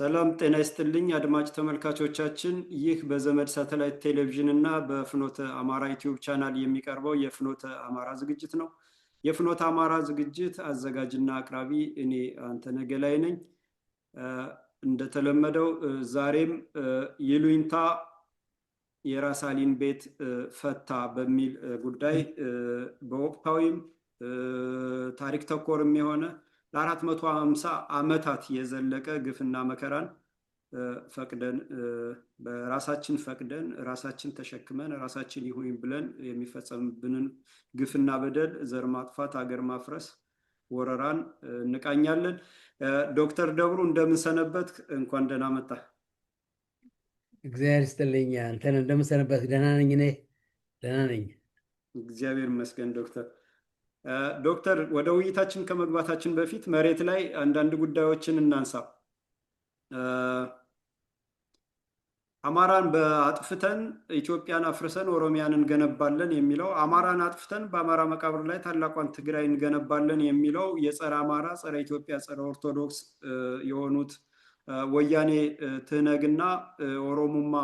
ሰላም ጤና ይስጥልኝ አድማጭ ተመልካቾቻችን፣ ይህ በዘመድ ሳተላይት ቴሌቪዥን እና በፍኖተ አማራ ዩቲዩብ ቻናል የሚቀርበው የፍኖተ አማራ ዝግጅት ነው። የፍኖተ አማራ ዝግጅት አዘጋጅና አቅራቢ እኔ አንተነህ ገላይ ነኝ። እንደተለመደው ዛሬም ይሉኝታ የራስ አሊን ቤት ፈታ በሚል ጉዳይ በወቅታዊም ታሪክ ተኮርም የሆነ ለ450 ዓመታት የዘለቀ ግፍና መከራን ፈቅደን በራሳችን ፈቅደን ራሳችን ተሸክመን ራሳችን ይሁን ብለን የሚፈጸምብንን ግፍና በደል፣ ዘር ማጥፋት፣ ሀገር ማፍረስ፣ ወረራን እንቃኛለን። ዶክተር ደብሩ እንደምን ሰነበት? እንኳን ደህና መጣ። እግዚአብሔር ይስጥልኝ። አንተን እንደምን ሰነበት? ደህና ነኝ። እኔ ደህና ነኝ፣ እግዚአብሔር ይመስገን። ዶክተር ወደ ውይይታችን ከመግባታችን በፊት መሬት ላይ አንዳንድ ጉዳዮችን እናንሳ። አማራን በአጥፍተን ኢትዮጵያን አፍርሰን ኦሮሚያን እንገነባለን የሚለው፣ አማራን አጥፍተን በአማራ መቃብር ላይ ታላቋን ትግራይ እንገነባለን የሚለው የጸረ አማራ፣ ጸረ ኢትዮጵያ፣ ጸረ ኦርቶዶክስ የሆኑት ወያኔ ትህነግና ኦሮሞማ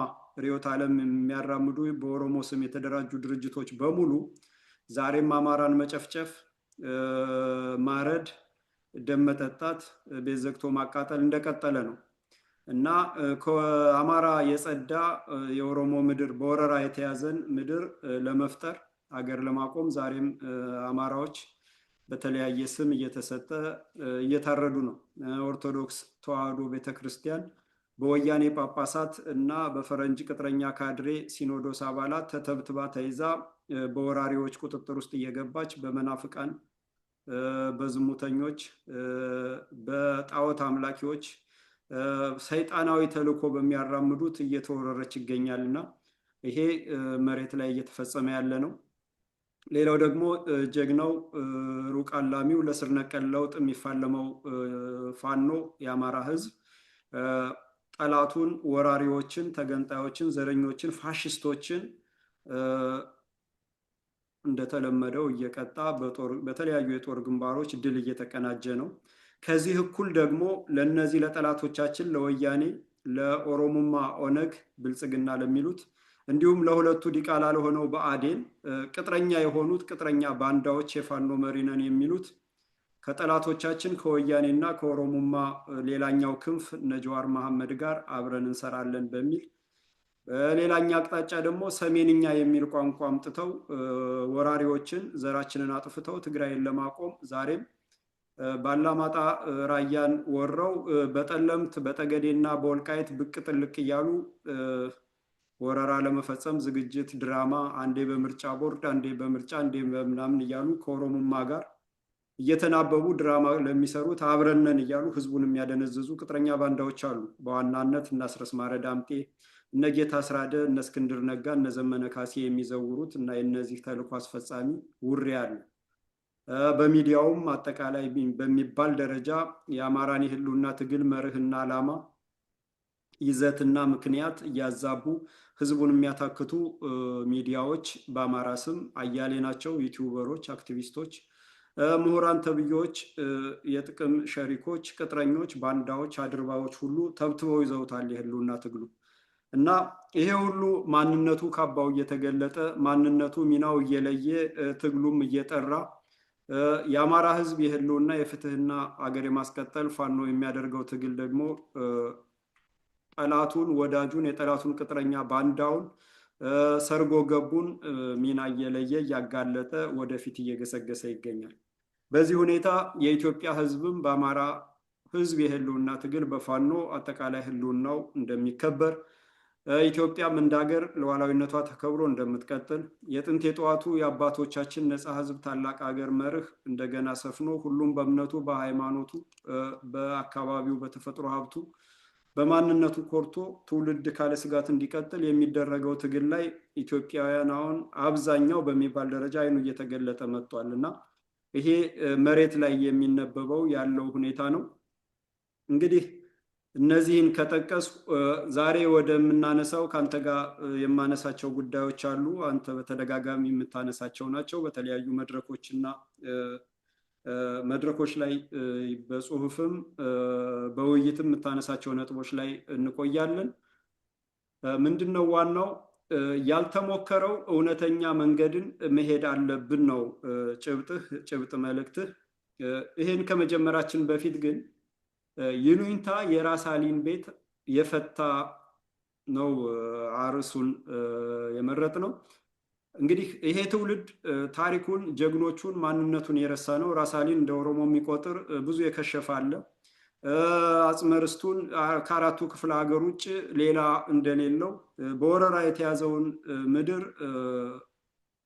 ርዕዮተ ዓለም የሚያራምዱ በኦሮሞ ስም የተደራጁ ድርጅቶች በሙሉ ዛሬም አማራን መጨፍጨፍ፣ ማረድ፣ ደም መጠጣት፣ ቤት ዘግቶ ማቃጠል እንደቀጠለ ነው እና ከአማራ የጸዳ የኦሮሞ ምድር በወረራ የተያዘን ምድር ለመፍጠር ሀገር ለማቆም ዛሬም አማራዎች በተለያየ ስም እየተሰጠ እየታረዱ ነው። ኦርቶዶክስ ተዋሕዶ ቤተክርስቲያን በወያኔ ጳጳሳት እና በፈረንጅ ቅጥረኛ ካድሬ ሲኖዶስ አባላት ተተብትባ ተይዛ በወራሪዎች ቁጥጥር ውስጥ እየገባች በመናፍቃን፣ በዝሙተኞች፣ በጣዖት አምላኪዎች ሰይጣናዊ ተልዕኮ በሚያራምዱት እየተወረረች ይገኛልና ይሄ መሬት ላይ እየተፈጸመ ያለ ነው። ሌላው ደግሞ ጀግናው ሩቅ አላሚው ለስር ነቀል ለውጥ የሚፋለመው ፋኖ የአማራ ሕዝብ ጠላቱን፣ ወራሪዎችን፣ ተገንጣዮችን፣ ዘረኞችን፣ ፋሽስቶችን እንደተለመደው እየቀጣ በተለያዩ የጦር ግንባሮች ድል እየተቀናጀ ነው። ከዚህ እኩል ደግሞ ለነዚህ ለጠላቶቻችን ለወያኔ፣ ለኦሮሞማ ኦነግ ብልጽግና ለሚሉት እንዲሁም ለሁለቱ ዲቃላ ለሆነው ብአዴን ቅጥረኛ የሆኑት ቅጥረኛ ባንዳዎች የፋኖ መሪ ነን የሚሉት ከጠላቶቻችን ከወያኔና ከኦሮሞማ ሌላኛው ክንፍ ነጀዋር መሐመድ ጋር አብረን እንሰራለን በሚል በሌላኛ አቅጣጫ ደግሞ ሰሜንኛ የሚል ቋንቋ አምጥተው ወራሪዎችን ዘራችንን አጥፍተው ትግራይን ለማቆም ዛሬም ባላማጣ ራያን ወረው በጠለምት በጠገዴና በወልቃይት ብቅ ጥልቅ እያሉ ወረራ ለመፈጸም ዝግጅት ድራማ፣ አንዴ በምርጫ ቦርድ፣ አንዴ በምርጫ፣ አንዴ በምናምን እያሉ ከኦሮሞማ ጋር እየተናበቡ ድራማ ለሚሰሩት አብረነን እያሉ ህዝቡን የሚያደነዝዙ ቅጥረኛ ባንዳዎች አሉ። በዋናነት እነ አስረስ ማረ ዳምጤ፣ እነ ጌታ አስራደ፣ እነ እስክንድር ነጋ፣ እነ ዘመነ ካሴ የሚዘውሩት እና የነዚህ ተልዕኮ አስፈጻሚ ውሬ አለ። በሚዲያውም አጠቃላይ በሚባል ደረጃ የአማራን የህልውና ትግል መርህና ዓላማ፣ ይዘትና ምክንያት እያዛቡ ህዝቡን የሚያታክቱ ሚዲያዎች በአማራ ስም አያሌ ናቸው። ዩቲዩበሮች፣ አክቲቪስቶች፣ ምሁራን ተብዮች፣ የጥቅም ሸሪኮች፣ ቅጥረኞች፣ ባንዳዎች፣ አድርባዎች ሁሉ ተብትበው ይዘውታል የህልውና ትግሉ እና ይሄ ሁሉ ማንነቱ ካባው እየተገለጠ ማንነቱ ሚናው እየለየ ትግሉም እየጠራ የአማራ ህዝብ የህልውና የፍትህና አገር የማስቀጠል ፋኖ የሚያደርገው ትግል ደግሞ ጠላቱን፣ ወዳጁን፣ የጠላቱን ቅጥረኛ ባንዳውን፣ ሰርጎ ገቡን ሚና እየለየ እያጋለጠ ወደፊት እየገሰገሰ ይገኛል። በዚህ ሁኔታ የኢትዮጵያ ህዝብም በአማራ ህዝብ የህልውና ትግል በፋኖ አጠቃላይ ህልውናው እንደሚከበር፣ ኢትዮጵያም እንደ ሀገር ሉዓላዊነቷ ተከብሮ እንደምትቀጥል፣ የጥንት የጠዋቱ የአባቶቻችን ነፃ ህዝብ ታላቅ ሀገር መርህ እንደገና ሰፍኖ ሁሉም በእምነቱ፣ በሃይማኖቱ፣ በአካባቢው፣ በተፈጥሮ ሀብቱ፣ በማንነቱ ኮርቶ ትውልድ ካለ ስጋት እንዲቀጥል የሚደረገው ትግል ላይ ኢትዮጵያውያን አሁን አብዛኛው በሚባል ደረጃ አይኑ እየተገለጠ መጥቷል እና ይሄ መሬት ላይ የሚነበበው ያለው ሁኔታ ነው። እንግዲህ እነዚህን ከጠቀስ ዛሬ ወደምናነሳው ከአንተ ጋር የማነሳቸው ጉዳዮች አሉ። አንተ በተደጋጋሚ የምታነሳቸው ናቸው። በተለያዩ መድረኮችና መድረኮች ላይ በጽሁፍም በውይይትም የምታነሳቸው ነጥቦች ላይ እንቆያለን። ምንድነው ዋናው ያልተሞከረው እውነተኛ መንገድን መሄድ አለብን ነው ጭብጥ መልእክትህ። ይሄን ከመጀመራችን በፊት ግን ይሉኝታ የራስ አሊን ቤት የፈታ ነው አርዕሱን የመረጥ ነው። እንግዲህ ይሄ ትውልድ ታሪኩን፣ ጀግኖቹን፣ ማንነቱን የረሳ ነው። ራስ አሊን እንደ ኦሮሞ የሚቆጥር ብዙ የከሸፈ አለ። አጽመ ርስቱን ከአራቱ ክፍለ ሀገር ውጭ ሌላ እንደሌለው በወረራ የተያዘውን ምድር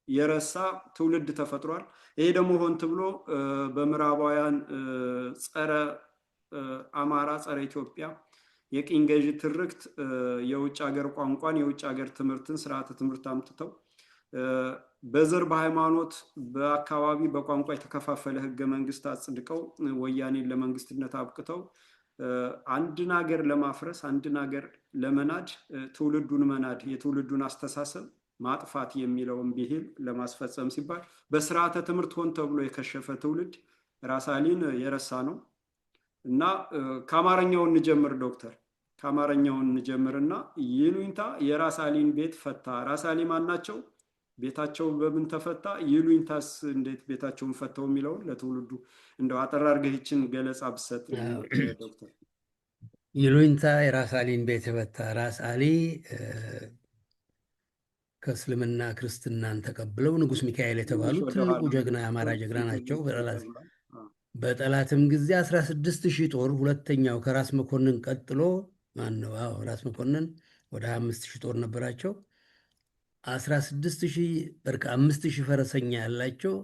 የረሳ ትውልድ ተፈጥሯል። ይሄ ደግሞ ሆን ተብሎ በምዕራባውያን ጸረ አማራ፣ ጸረ ኢትዮጵያ የቅኝ ገዢ ትርክት የውጭ ሀገር ቋንቋን፣ የውጭ ሀገር ትምህርትን፣ ስርዓተ ትምህርት አምጥተው በዘር፣ በሃይማኖት፣ በአካባቢ፣ በቋንቋ የተከፋፈለ ህገ መንግስት አጽድቀው ወያኔን ለመንግስትነት አብቅተው አንድን ሀገር ለማፍረስ፣ አንድን ሀገር ለመናድ፣ ትውልዱን መናድ፣ የትውልዱን አስተሳሰብ ማጥፋት የሚለውን ብሂል ለማስፈጸም ሲባል በስርዓተ ትምህርት ሆን ተብሎ የከሸፈ ትውልድ ራስ አሊን የረሳ ነው እና ከአማርኛው እንጀምር ዶክተር፣ ከአማርኛው እንጀምርና ይሉኝታ የራስ አሊን ቤት ፈታ። ራስ አሊ ማን ናቸው? ቤታቸው በምን ተፈታ? ይሉኝታስ እንዴት ቤታቸውን ፈተው የሚለውን ለትውልዱ እንደው አጠር አድርገህ ይችን ገለጻ ብሰጥ ዶክተር። ይሉኝታ የራስ አሊን ቤት የፈታ ራስ አሊ ከእስልምና ክርስትናን ተቀብለው ንጉስ ሚካኤል የተባሉት ትልቁ ጀግና የአማራ ጀግና ናቸው። በጠላትም ጊዜ 16,000 ጦር፣ ሁለተኛው ከራስ መኮንን ቀጥሎ ማን ነው? ራስ መኮንን ወደ 25,000 ጦር ነበራቸው። 16,000 በርካ 5,000 ፈረሰኛ ያላቸው።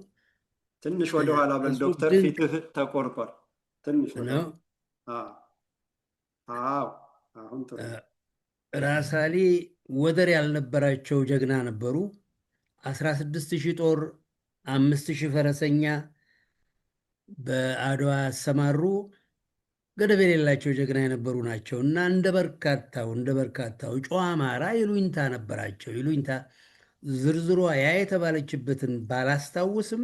ትንሽ ወደኋላ በል ዶክተር፣ ፊትህ ተቆርጧል። ትንሽ ነው። አሁን ራስ አሊ ወደር ያልነበራቸው ጀግና ነበሩ። 16,000 ጦር፣ 5,000 ፈረሰኛ በአድዋ ያሰማሩ ገደብ የሌላቸው ጀግና የነበሩ ናቸው እና እንደ በርካታው ጨዋ አማራ ይሉኝታ ነበራቸው። ይሉኝታ ዝርዝሯ ያ የተባለችበትን ባላስታውስም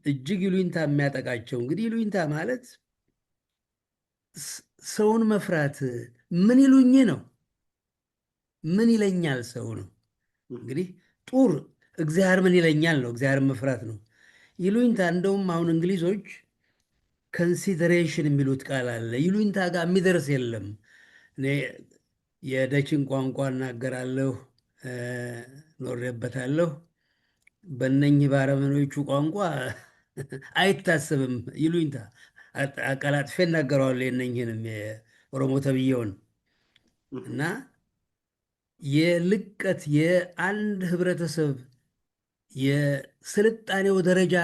እጅግ ይሉኝታ የሚያጠቃቸው እንግዲህ ይሉኝታ ማለት ሰውን መፍራት ምን ይሉኝ ነው፣ ምን ይለኛል ሰው ነው። እንግዲህ ጡር እግዚአብሔር ምን ይለኛል ነው፣ እግዚአብሔር መፍራት ነው። ይሉኝታ እንደውም አሁን እንግሊዞች ኮንሲደሬሽን የሚሉት ቃል አለ። ይሉኝታ ጋር የሚደርስ የለም። እኔ የደችን ቋንቋ እናገራለሁ፣ ኖሬበታለሁ። በእነኝህ ባረመኖቹ ቋንቋ አይታሰብም ይሉኝታ። አቀላጥፌ እናገረዋለሁ የእነኝህንም የኦሮሞ ተብዬውን እና የልቀት የአንድ ህብረተሰብ የስልጣኔው ደረጃ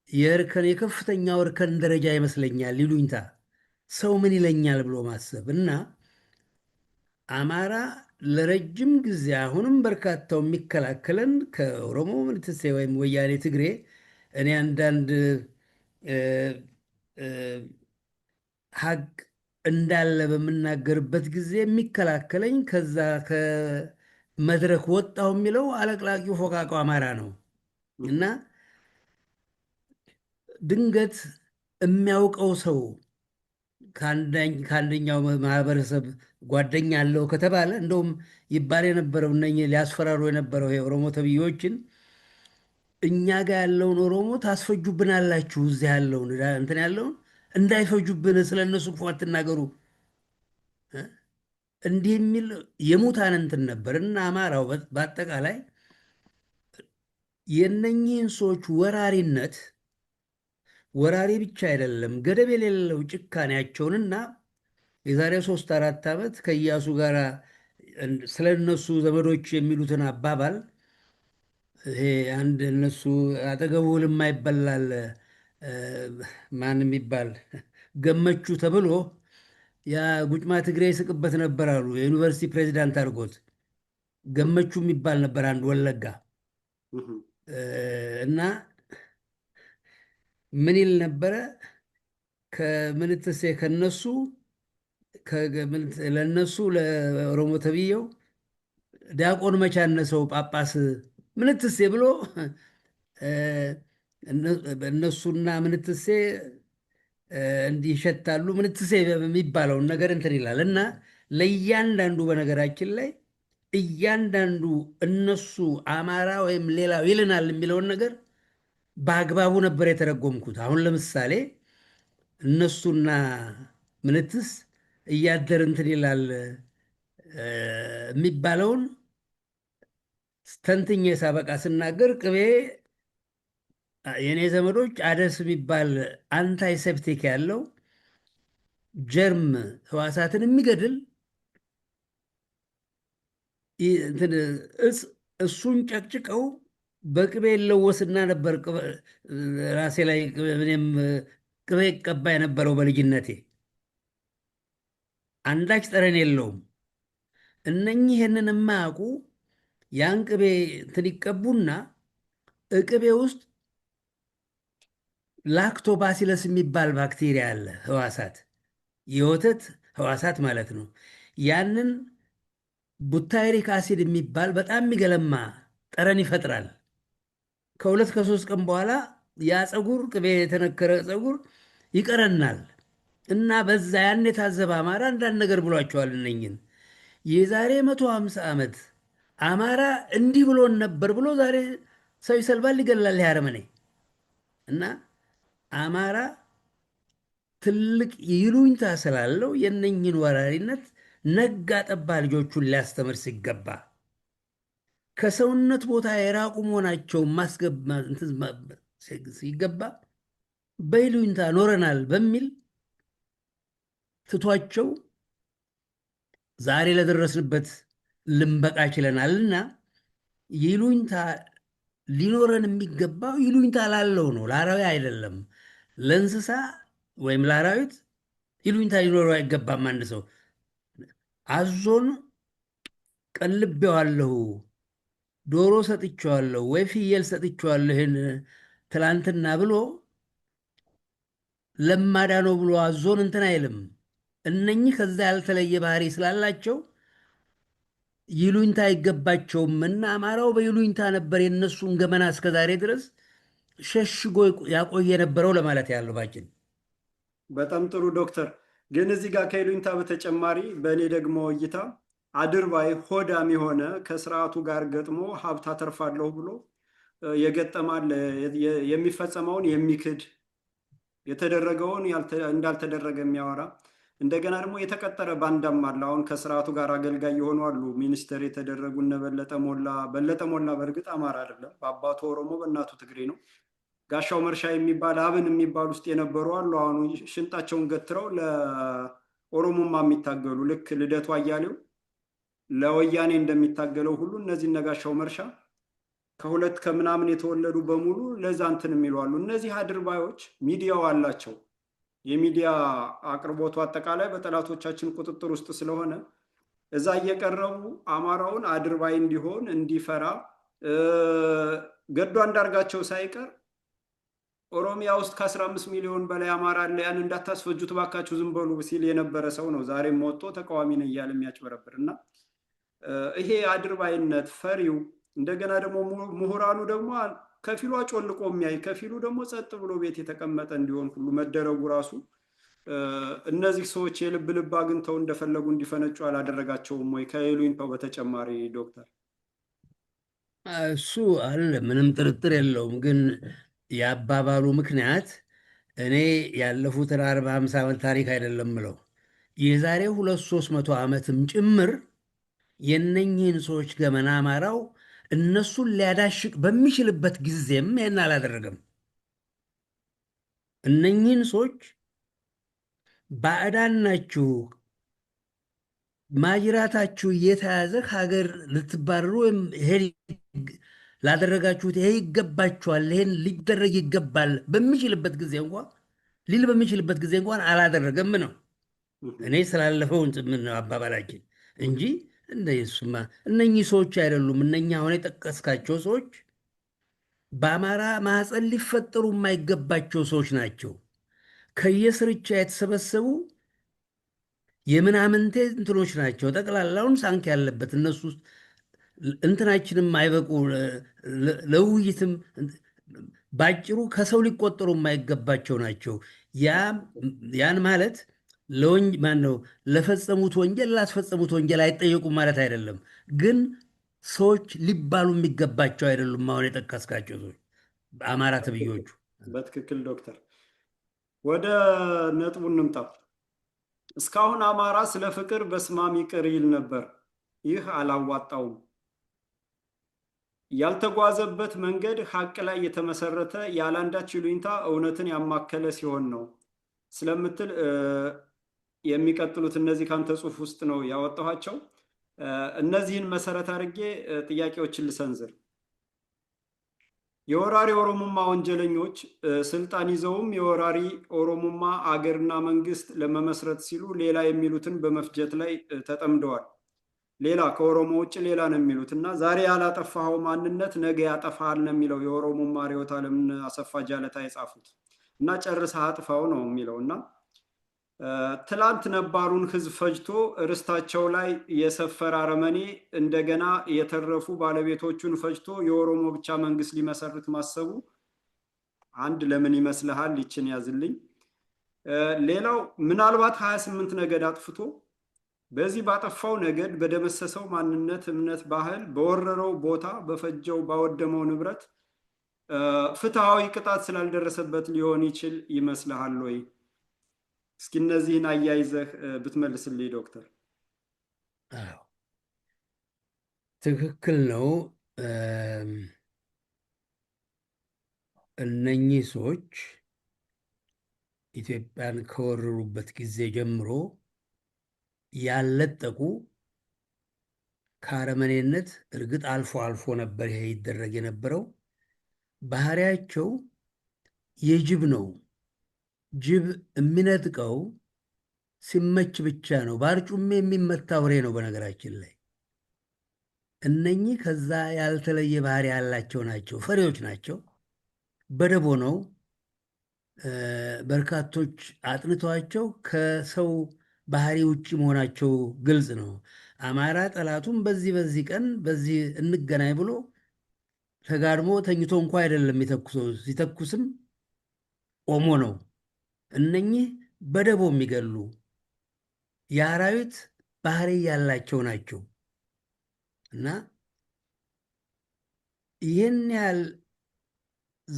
የከፍተኛው እርከን ደረጃ ይመስለኛል ይሉኝታ። ሰው ምን ይለኛል ብሎ ማሰብ እና አማራ ለረጅም ጊዜ አሁንም በርካታው የሚከላከለን ከኦሮሞ ምንትሴ ወይም ወያኔ ትግሬ እኔ አንዳንድ ሀቅ እንዳለ በምናገርበት ጊዜ የሚከላከለኝ ከዛ ከመድረክ ወጣው የሚለው አለቅላቂው ፎቃቃው አማራ ነው እና ድንገት የሚያውቀው ሰው ከአንደኛው ማህበረሰብ ጓደኛ አለው ከተባለ እንደውም ይባል የነበረው እነኝህ ሊያስፈራሩ የነበረው የኦሮሞ ተብዬዎችን እኛ ጋር ያለውን ኦሮሞ ታስፈጁብናላችሁ፣ እዚህ ያለውን እንትን ያለውን እንዳይፈጁብን ስለ እነሱ ክፉ አትናገሩ፣ እንዲህ የሚል የሙታን እንትን ነበር እና አማራው በአጠቃላይ የነኝህን ሰዎች ወራሪነት ወራሪ ብቻ አይደለም ገደብ የሌለው ጭካኔያቸውንና የዛሬ 3-4 ዓመት ከኢያሱ ጋር ስለ እነሱ ዘመዶች የሚሉትን አባባል ይሄ አንድ እነሱ አጠገቡ የማይበላል ማን የሚባል ገመቹ ተብሎ ያ ጉጭማ ትግሬ ይስቅበት ነበር አሉ። የዩኒቨርሲቲ ፕሬዚዳንት አድርጎት ገመቹ የሚባል ነበር አንድ ወለጋ እና ምን ይል ነበረ? ከምንትሴ ከነሱ ለነሱ ለኦሮሞ ተብዬው ዲያቆን መቻነሰው ጳጳስ ምንትሴ ብሎ እነሱና ምንትሴ እንዲህ ይሸታሉ ምንትሴ የሚባለውን ነገር እንትን ይላል እና ለእያንዳንዱ በነገራችን ላይ እያንዳንዱ እነሱ አማራ ወይም ሌላው ይልናል የሚለውን ነገር በአግባቡ ነበር የተረጎምኩት። አሁን ለምሳሌ እነሱና ምንትስ እያደር እንትን ይላል የሚባለውን ተንትኜ ሳበቃ ስናገር ቅቤ የእኔ ዘመዶች አደስ የሚባል አንታይሴፕቲክ ያለው ጀርም ህዋሳትን የሚገድል እጽ እሱን ጨቅጭቀው በቅቤ ለወስና ነበር ራሴ ላይ እኔም ቅቤ ቀባ የነበረው በልጅነቴ። አንዳች ጠረን የለውም። እነኚህ ይህንን የማያውቁ ያን ቅቤ እንትን ይቀቡና ቅቤ ውስጥ ላክቶባሲለስ የሚባል ባክቴሪያ አለ፣ ህዋሳት የወተት ህዋሳት ማለት ነው። ያንን ቡታይሪክ አሲድ የሚባል በጣም የሚገለማ ጠረን ይፈጥራል። ከሁለት ከሶስት ቀን በኋላ ያ ፀጉር ቅቤ የተነከረ ፀጉር ይቀረናል። እና በዛ ያን የታዘበ አማራ አንዳንድ ነገር ብሏቸዋል። እነኝን የዛሬ 150 ዓመት አማራ እንዲህ ብሎን ነበር ብሎ ዛሬ ሰው ይሰልባል፣ ይገላል ያረመኔ እና አማራ ትልቅ ይሉኝታ ስላለው የነኝን ወራሪነት ነጋ ጠባ ልጆቹን ሊያስተምር ሲገባ ከሰውነት ቦታ የራቁ መሆናቸውን ሲገባ በይሉኝታ ኖረናል በሚል ትቷቸው ዛሬ ለደረስንበት ልንበቃ ችለናልና ይሉኝታ ሊኖረን የሚገባው ይሉኝታ ላለው ነው፣ ለአራዊ አይደለም። ለእንስሳ ወይም ለአራዊት ይሉኝታ ሊኖረው አይገባም። አንድ ሰው አዞን ቀልቤዋለሁ፣ ዶሮ ሰጥቼዋለሁ፣ ወይ ፍየል ሰጥቼዋለሁ ይህን ትላንትና ብሎ ለማዳ ነው ብሎ አዞን እንትን አይልም። እነኚህ ከዛ ያልተለየ ባህሪ ስላላቸው ይሉኝታ አይገባቸውም እና አማራው በይሉኝታ ነበር የነሱን ገመና እስከዛሬ ድረስ ሸሽጎ ያቆየ ነበረው ለማለት ያለው ባጭን። በጣም ጥሩ ዶክተር። ግን እዚህ ጋር ከይሉኝታ በተጨማሪ በእኔ ደግሞ እይታ አድርባይ ሆዳም የሆነ ከስርዓቱ ጋር ገጥሞ ሀብት አተርፋለሁ ብሎ የገጠማል የሚፈጸመውን የሚክድ የተደረገውን እንዳልተደረገ የሚያወራ እንደገና ደግሞ የተቀጠረ ባንዳም አለ። አሁን ከስርዓቱ ጋር አገልጋይ የሆኑ አሉ። ሚኒስተር የተደረጉ እነ በለጠ ሞላ በእርግጥ አማራ አይደለም፣ በአባቱ ኦሮሞ በእናቱ ትግሬ ነው። ጋሻው መርሻ የሚባል አብን የሚባል ውስጥ የነበሩ አሉ። አሁን ሽንጣቸውን ገትረው ለኦሮሞማ የሚታገሉ ልክ ልደቱ አያሌው ለወያኔ እንደሚታገለው ሁሉ እነዚህ ነጋሻው መርሻ ከሁለት ከምናምን የተወለዱ በሙሉ ለዛ እንትን የሚሉ አሉ። እነዚህ አድርባዮች ሚዲያው አላቸው። የሚዲያ አቅርቦቱ አጠቃላይ በጠላቶቻችን ቁጥጥር ውስጥ ስለሆነ እዛ እየቀረቡ አማራውን አድርባይ እንዲሆን እንዲፈራ ገዱ አንዳርጋቸው ሳይቀር ኦሮሚያ ውስጥ ከ15 ሚሊዮን በላይ አማራ አለ፣ ያን እንዳታስፈጁት ባካችሁ ዝም በሉ ሲል የነበረ ሰው ነው። ዛሬም ወጥቶ ተቃዋሚ ነኝ እያለ የሚያጭበረብር እና ይሄ አድርባይነት ፈሪው እንደገና ደግሞ ምሁራኑ ደግሞ ከፊሉ አጮልቆ የሚያይ ከፊሉ ደግሞ ጸጥ ብሎ ቤት የተቀመጠ እንዲሆን ሁሉ መደረጉ ራሱ እነዚህ ሰዎች የልብ ልብ አግኝተው እንደፈለጉ እንዲፈነጩ አላደረጋቸውም ወይ? ከይሉኝታው በተጨማሪ ዶክተር። እሱ አለ ምንም ጥርጥር የለውም። ግን የአባባሉ ምክንያት እኔ ያለፉትን 40-50 ዓመት ታሪክ አይደለም ምለው የዛሬ 200-300 ዓመትም ጭምር የነኝህን ሰዎች ገመና አማራው እነሱን ሊያዳሽቅ በሚችልበት ጊዜም ይህን አላደረገም። እነኝህን ሰዎች ባዕዳን ናችሁ፣ ማጅራታችሁ እየተያዘ ከሀገር ልትባረሩ ወይም ላደረጋችሁት ይሄ ይገባችኋል፣ ይሄን ሊደረግ ይገባል በሚችልበት ጊዜ እንኳን አላደረገም ነው። እኔ ስላለፈው ምን አባባላችን እንጂ እንደሱማ እነኚህ ሰዎች አይደሉም። እነኛ አሁን የጠቀስካቸው ሰዎች በአማራ ማህፀን ሊፈጠሩ የማይገባቸው ሰዎች ናቸው። ከየስርቻ የተሰበሰቡ የምናምንቴ እንትኖች ናቸው። ጠቅላላውን ሳንክ ያለበት እነሱ እንትናችንም አይበቁ ለውይይትም ባጭሩ ከሰው ሊቆጠሩ የማይገባቸው ናቸው። ያን ማለት ማን ነው ለፈጸሙት ወንጀል ላስፈጸሙት ወንጀል አይጠየቁም ማለት አይደለም። ግን ሰዎች ሊባሉ የሚገባቸው አይደሉም። አሁን የጠቀስካቸው ሰዎች አማራ ተብዮቹ። በትክክል ዶክተር፣ ወደ ነጥቡ እንምጣ። እስካሁን አማራ ስለ ፍቅር በስማም ይቅር ይል ነበር። ይህ አላዋጣውም። ያልተጓዘበት መንገድ ሀቅ ላይ የተመሰረተ ያለአንዳች ይሉኝታ እውነትን ያማከለ ሲሆን ነው ስለምትል የሚቀጥሉት እነዚህ ካንተ ጽሑፍ ውስጥ ነው ያወጣኋቸው። እነዚህን መሰረት አድርጌ ጥያቄዎችን ልሰንዝር። የወራሪ ኦሮሞማ ወንጀለኞች ስልጣን ይዘውም የወራሪ ኦሮሞማ አገርና መንግስት ለመመስረት ሲሉ ሌላ የሚሉትን በመፍጀት ላይ ተጠምደዋል። ሌላ ከኦሮሞ ውጭ ሌላ ነው የሚሉት እና ዛሬ ያላጠፋኸው ማንነት ነገ ያጠፋሃል ነው የሚለው የኦሮሞማ ርዕዮተ ዓለምን አሰፋ ጃለታ የጻፉት እና ጨርሰህ አጥፋው ነው የሚለው እና ትላንት ነባሩን ህዝብ ፈጅቶ ርስታቸው ላይ የሰፈረ አረመኔ እንደገና የተረፉ ባለቤቶቹን ፈጅቶ የኦሮሞ ብቻ መንግስት ሊመሰርት ማሰቡ አንድ ለምን ይመስልሃል? ይችን ያዝልኝ። ሌላው ምናልባት 28 ነገድ አጥፍቶ በዚህ ባጠፋው ነገድ በደመሰሰው ማንነት፣ እምነት፣ ባህል፣ በወረረው ቦታ፣ በፈጀው ባወደመው ንብረት ፍትሐዊ ቅጣት ስላልደረሰበት ሊሆን ይችል ይመስልሃል ወይ? እስኪ እነዚህን አያይዘህ ብትመልስልኝ ዶክተር። ትክክል ነው። እነኚህ ሰዎች ኢትዮጵያን ከወረሩበት ጊዜ ጀምሮ ያለጠቁ ከአረመኔነት እርግጥ አልፎ አልፎ ነበር ይሄ ይደረግ የነበረው። ባህሪያቸው የጅብ ነው። ጅብ የሚነጥቀው ሲመች ብቻ ነው። በአርጩሜ የሚመታ አውሬ ነው። በነገራችን ላይ እነኚህ ከዛ ያልተለየ ባህሪ ያላቸው ናቸው። ፈሪዎች ናቸው። በደቦ ነው። በርካቶች አጥንተዋቸው ከሰው ባህሪ ውጭ መሆናቸው ግልጽ ነው። አማራ ጠላቱም በዚህ ቀን በዚህ እንገናኝ ብሎ ተጋድሞ ተኝቶ እንኳ አይደለም የተኩሰው። ሲተኩስም ቆሞ ነው። እነኚህ በደቦ የሚገሉ የአራዊት ባህሪ ያላቸው ናቸው እና ይህን ያህል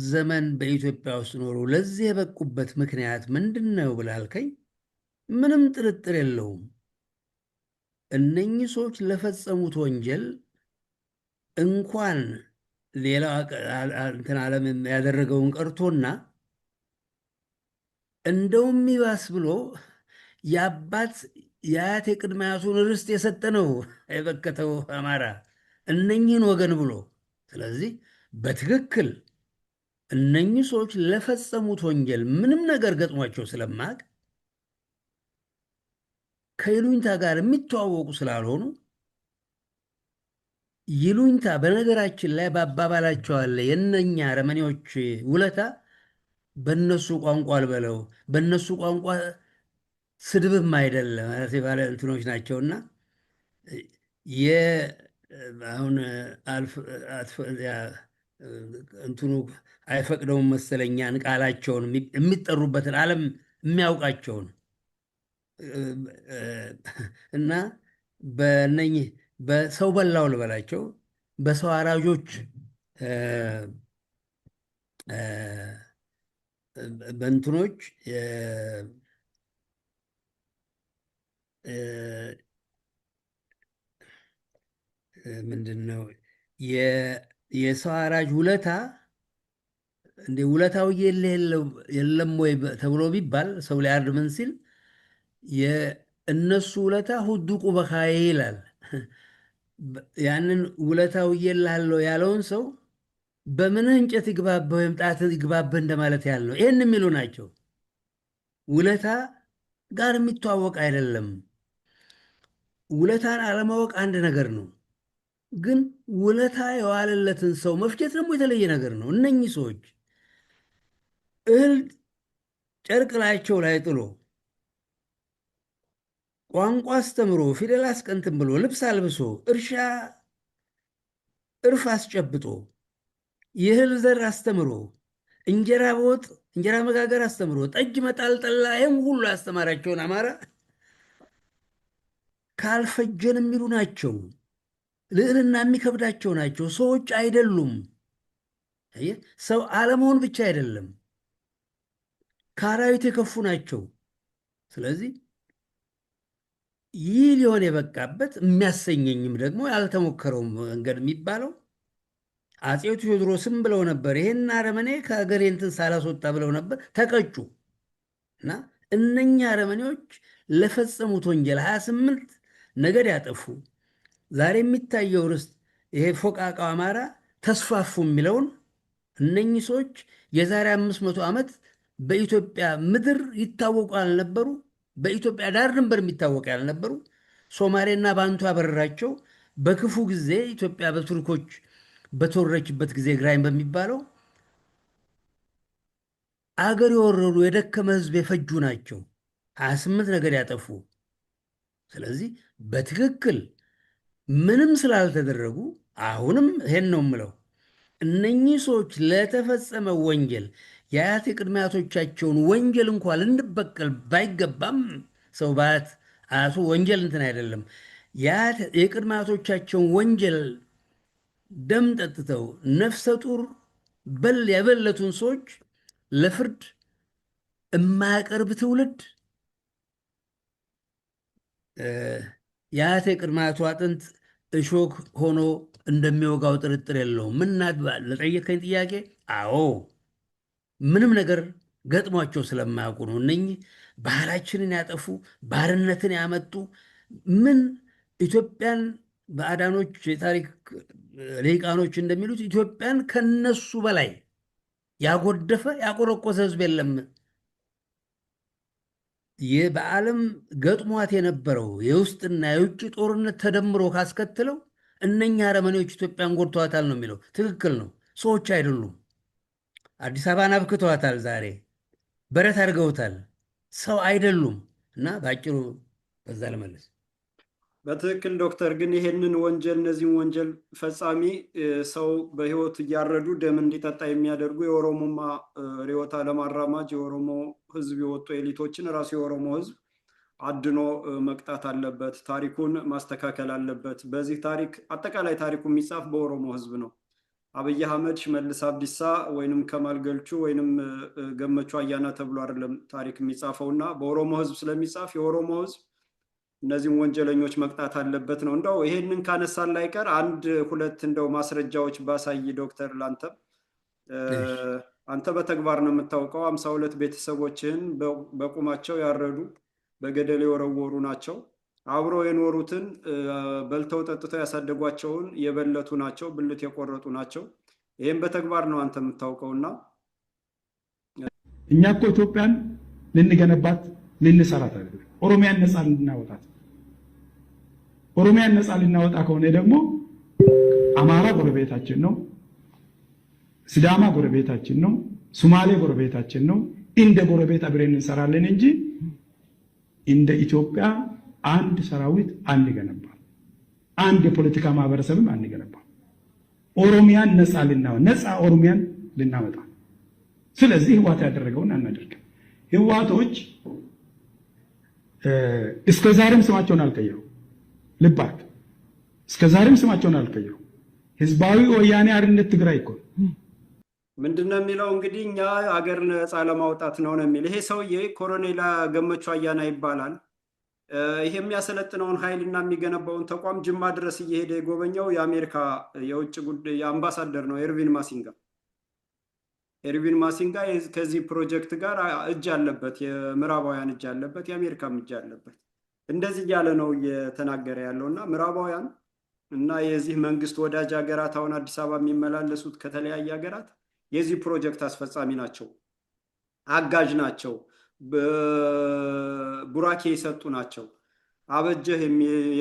ዘመን በኢትዮጵያ ውስጥ ኖሮ ለዚህ የበቁበት ምክንያት ምንድን ነው ብላልከኝ፣ ምንም ጥርጥር የለውም። እነኚህ ሰዎች ለፈጸሙት ወንጀል እንኳን ሌላ እንትን ዓለም ያደረገውን ቀርቶና እንደውም ይባስ ብሎ የአባት የአያት የቅድመ አያቱን ርስት የሰጠ ነው የበከተው አማራ እነኚህን ወገን ብሎ። ስለዚህ በትክክል እነኚህ ሰዎች ለፈጸሙት ወንጀል ምንም ነገር ገጥሟቸው ስለማቅ ከይሉኝታ ጋር የሚተዋወቁ ስላልሆኑ ይሉኝታ በነገራችን ላይ በአባባላቸው አለ። የእነኛ አረመኔዎች ውለታ በእነሱ ቋንቋ አልበለው፣ በእነሱ ቋንቋ ስድብም አይደለም ባለ እንትኖች ናቸውና አሁን እንትኑ አይፈቅደውም መሰለኛን ቃላቸውን የሚጠሩበትን ዓለም የሚያውቃቸውን እና በእነኝህ በሰው በላው ልበላቸው በሰው አራጆች በእንትኖች ምንድን ነው የሰው አራጅ ውለታ እንደ ውለታው የለም ወይ ተብሎ ቢባል ሰው ሊያርድ ምን ሲል የእነሱ ውለታ ሁዱቁ በካዬ ይላል። ያንን ውለታው የላለሁ ያለውን ሰው በምንህ እንጨት ይግባብህ ወይም ጣትህ ይግባብህ እንደማለት ያህል ነው። ይህን የሚሉ ናቸው። ውለታ ጋር የሚተዋወቅ አይደለም። ውለታን አለማወቅ አንድ ነገር ነው፣ ግን ውለታ የዋለለትን ሰው መፍጀት ደግሞ የተለየ ነገር ነው። እነኚህ ሰዎች እህል ጨርቅ ላያቸው ላይ ጥሎ ቋንቋ አስተምሮ ፊደል አስቀንትን ብሎ ልብስ አልብሶ እርፍ አስጨብጦ የእህል ዘር አስተምሮ እንጀራ በወጥ እንጀራ መጋገር አስተምሮ ጠጅ መጣል ጠላ ይህም ሁሉ ያስተማራቸውን አማራ ካልፈጀን የሚሉ ናቸው። ልዕልና የሚከብዳቸው ናቸው። ሰዎች አይደሉም። ሰው አለመሆን ብቻ አይደለም፣ ከአራዊት የከፉ ናቸው። ስለዚህ ይህ ሊሆን የበቃበት የሚያሰኘኝም ደግሞ ያልተሞከረው መንገድ የሚባለው አፄው ቴዎድሮስም ብለው ነበር፣ ይሄን አረመኔ ከሀገሬ እንትን ሳላስወጣ ብለው ነበር፣ ተቀጩ እና እነኛ አረመኔዎች ለፈጸሙት ወንጀል 28 ነገድ ያጠፉ ዛሬ የሚታየው ርስት ይሄ ፎቃቃው አማራ ተስፋፉ የሚለውን እነኚህ ሰዎች የዛሬ 500 ዓመት በኢትዮጵያ ምድር ይታወቁ ያልነበሩ፣ በኢትዮጵያ ዳር ድንበር የሚታወቁ ያልነበሩ ሶማሌና ባንቱ ያበረራቸው በክፉ ጊዜ ኢትዮጵያ በቱርኮች በተወረችበት ጊዜ ግራኝ በሚባለው አገር የወረሩ የደከመ ህዝብ የፈጁ ናቸው። 28 ነገድ ያጠፉ። ስለዚህ በትክክል ምንም ስላልተደረጉ አሁንም ይሄን ነው የምለው፣ እነኚህ ሰዎች ለተፈጸመ ወንጀል የአያት የቅድመ አያቶቻቸውን ወንጀል እንኳ ልንበቀል ባይገባም፣ ሰው በአያት አያቱ ወንጀል እንትን አይደለም፣ የቅድመ አያቶቻቸውን ወንጀል ደም ጠጥተው ነፍሰ ጡር የበለቱን ሰዎች ለፍርድ የማያቀርብ ትውልድ የአያቴ ቅድመ አያቱ አጥንት እሾክ ሆኖ እንደሚወጋው ጥርጥር የለውም። ለጠየቀኝ ጥያቄ አዎ፣ ምንም ነገር ገጥሟቸው ስለማያውቁ ነው። እነኚህ ባህላችንን ያጠፉ ባርነትን ያመጡ ምን ኢትዮጵያን ባዕዳኖች የታሪክ ሊቃኖች እንደሚሉት ኢትዮጵያን ከነሱ በላይ ያጎደፈ ያቆረቆሰ ህዝብ የለም። ይህ በዓለም ገጥሟት የነበረው የውስጥና የውጭ ጦርነት ተደምሮ ካስከትለው እነኛ አረመኔዎች ኢትዮጵያን ጎድተዋታል ነው የሚለው። ትክክል ነው። ሰዎች አይደሉም። አዲስ አበባን አብክተዋታል። ዛሬ በረት አድርገውታል። ሰው አይደሉም። እና በአጭሩ በዛ ለመለስ በትክክል ዶክተር። ግን ይሄንን ወንጀል እነዚህን ወንጀል ፈጻሚ ሰው በህይወት እያረዱ ደም እንዲጠጣ የሚያደርጉ የኦሮሞማ ርዕዮተ ዓለም አራማጅ የኦሮሞ ህዝብ የወጡ ኤሊቶችን ራሱ የኦሮሞ ህዝብ አድኖ መቅጣት አለበት። ታሪኩን ማስተካከል አለበት። በዚህ ታሪክ አጠቃላይ ታሪኩ የሚጻፍ በኦሮሞ ህዝብ ነው። አብይ አህመድ፣ ሽመልስ አብዲሳ ወይንም ከማል ገልቹ ወይንም ገመቹ አያና ተብሎ አይደለም ታሪክ የሚጻፈው እና በኦሮሞ ህዝብ ስለሚጻፍ የኦሮሞ ህዝብ እነዚህም ወንጀለኞች መቅጣት አለበት ነው። እንደው ይሄንን ካነሳን ላይቀር አንድ ሁለት እንደው ማስረጃዎች ባሳይ ዶክተር። አንተ በተግባር ነው የምታውቀው። 52 ቤተሰቦችን በቁማቸው ያረዱ በገደል የወረወሩ ናቸው። አብረው የኖሩትን በልተው ጠጥተው ያሳደጓቸውን የበለቱ ናቸው፣ ብልት የቆረጡ ናቸው። ይህም በተግባር ነው አንተ የምታውቀውና እኛ እኮ ኢትዮጵያን ልንገነባት ልንሰራት አይደለም፣ ኦሮሚያን ነፃ ልናወጣት። ኦሮሚያን ነፃ ልናወጣ ከሆነ ደግሞ አማራ ጎረቤታችን ነው፣ ሲዳማ ጎረቤታችን ነው፣ ሶማሌ ጎረቤታችን ነው። እንደ ጎረቤት አብረን እንሰራለን እንጂ እንደ ኢትዮጵያ አንድ ሰራዊት አንገነባም፣ አንድ የፖለቲካ ማህበረሰብም አንገነባም። ኦሮሚያን ነፃ ኦሮሚያን ልናወጣ። ስለዚህ ህወሓት ያደረገውን አናደርግም። ህወሓቶች እስከ ዛሬም ስማቸውን አልቀየሩ። ልባክ እስከ ዛሬም ስማቸውን አልቀየሩ። ህዝባዊ ወያኔ ሓርነት ትግራይ እኮ ምንድነው የሚለው? እንግዲህ እኛ አገር ነፃ ለማውጣት ነው የሚል ይሄ ሰውዬ ኮሎኔል ገመቹ አያና ይባላል። ይሄ የሚያሰለጥነውን ኃይልና የሚገነባውን ተቋም ጅማ ድረስ እየሄደ የጎበኘው የአሜሪካ የውጭ ጉዳይ አምባሳደር ነው ኤርቪን ማሲንጋ። ኤርቪን ማሲንጋ ከዚህ ፕሮጀክት ጋር እጅ አለበት፣ የምዕራባውያን እጅ አለበት፣ የአሜሪካም እጅ አለበት። እንደዚህ እያለ ነው እየተናገረ ያለው እና ምዕራባውያን እና የዚህ መንግስት ወዳጅ ሀገራት አሁን አዲስ አበባ የሚመላለሱት ከተለያየ ሀገራት የዚህ ፕሮጀክት አስፈጻሚ ናቸው፣ አጋዥ ናቸው፣ ቡራኬ የሰጡ ናቸው፣ አበጀህ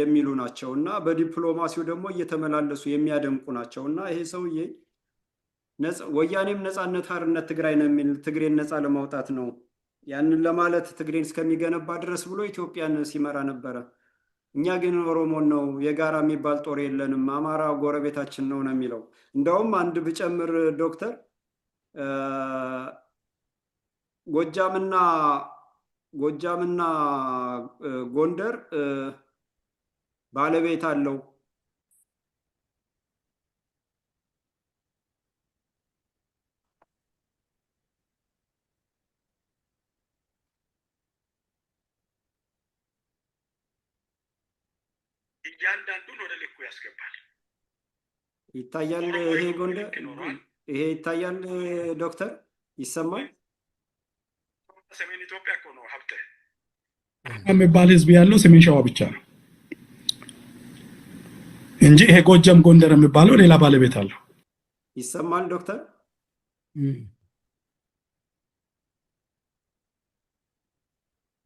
የሚሉ ናቸው እና በዲፕሎማሲው ደግሞ እየተመላለሱ የሚያደምቁ ናቸው እና ይሄ ሰውዬ ወያኔም ነፃነት ሓርነት ትግራይ ነው የሚል ትግሬን ነፃ ለማውጣት ነው ያንን ለማለት ትግሬን እስከሚገነባ ድረስ ብሎ ኢትዮጵያን ሲመራ ነበረ። እኛ ግን ኦሮሞን ነው የጋራ የሚባል ጦር የለንም፣ አማራ ጎረቤታችን ነው የሚለው። እንደውም አንድ ብጨምር ዶክተር ጎጃምና ጎጃምና ጎንደር ባለቤት አለው። እያንዳንዱን ወደ ልኩ ያስገባል። ይታያል። ይሄ ጎንደር ይሄ ይታያል። ዶክተር ይሰማል? ሰሜን ኢትዮጵያ እኮ ነው ሀብተ የሚባል ህዝብ ያለው ሰሜን ሸዋ ብቻ ነው እንጂ ይሄ ጎጃም ጎንደር የሚባለው ሌላ ባለቤት አለው። ይሰማል ዶክተር?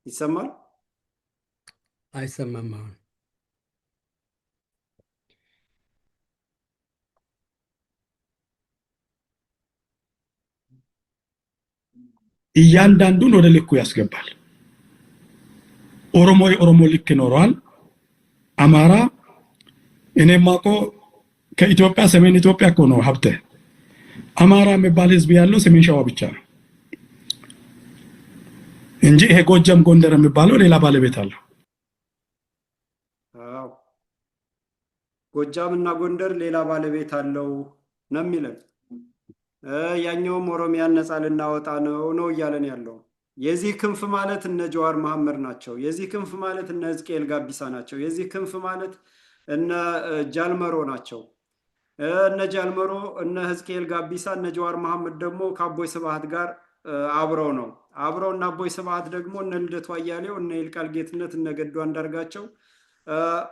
ይሰማል? አይሰማም። አሁን እያንዳንዱን ወደ ልኩ ያስገባል። ኦሮሞ የኦሮሞ ልክ ይኖረዋል። አማራ እኔም ማቆ ከኢትዮጵያ ሰሜን ኢትዮጵያ እኮ ነው ሀብተ አማራ የሚባል ህዝብ ያለው ሰሜን ሸዋ ብቻ ነው እንጂ ይሄ ጎጃም ጎንደር የሚባለው ሌላ ባለቤት አለው። አዎ ጎጃም እና ጎንደር ሌላ ባለቤት አለው ነው የሚለን። ያኛውም ኦሮሚያን ነፃ ልናወጣ ነው እያለን ያለው። የዚህ ክንፍ ማለት እነ ጀዋር መሐመድ ናቸው። የዚህ ክንፍ ማለት እነ ሕዝቅኤል ጋቢሳ ናቸው። የዚህ ክንፍ ማለት እነ ጃልመሮ ናቸው። እነ ጃልመሮ፣ እነ ሕዝቅኤል ጋቢሳ፣ እነ ጀዋር መሐመድ ደግሞ ከአቦይ ስብሃት ጋር አብረው ነው። አብረው እና አቦይ ስብሃት ደግሞ እነ ልደቱ አያሌው፣ እነ ይልቃል ጌትነት፣ እነ ገዱ አንዳርጋቸው፣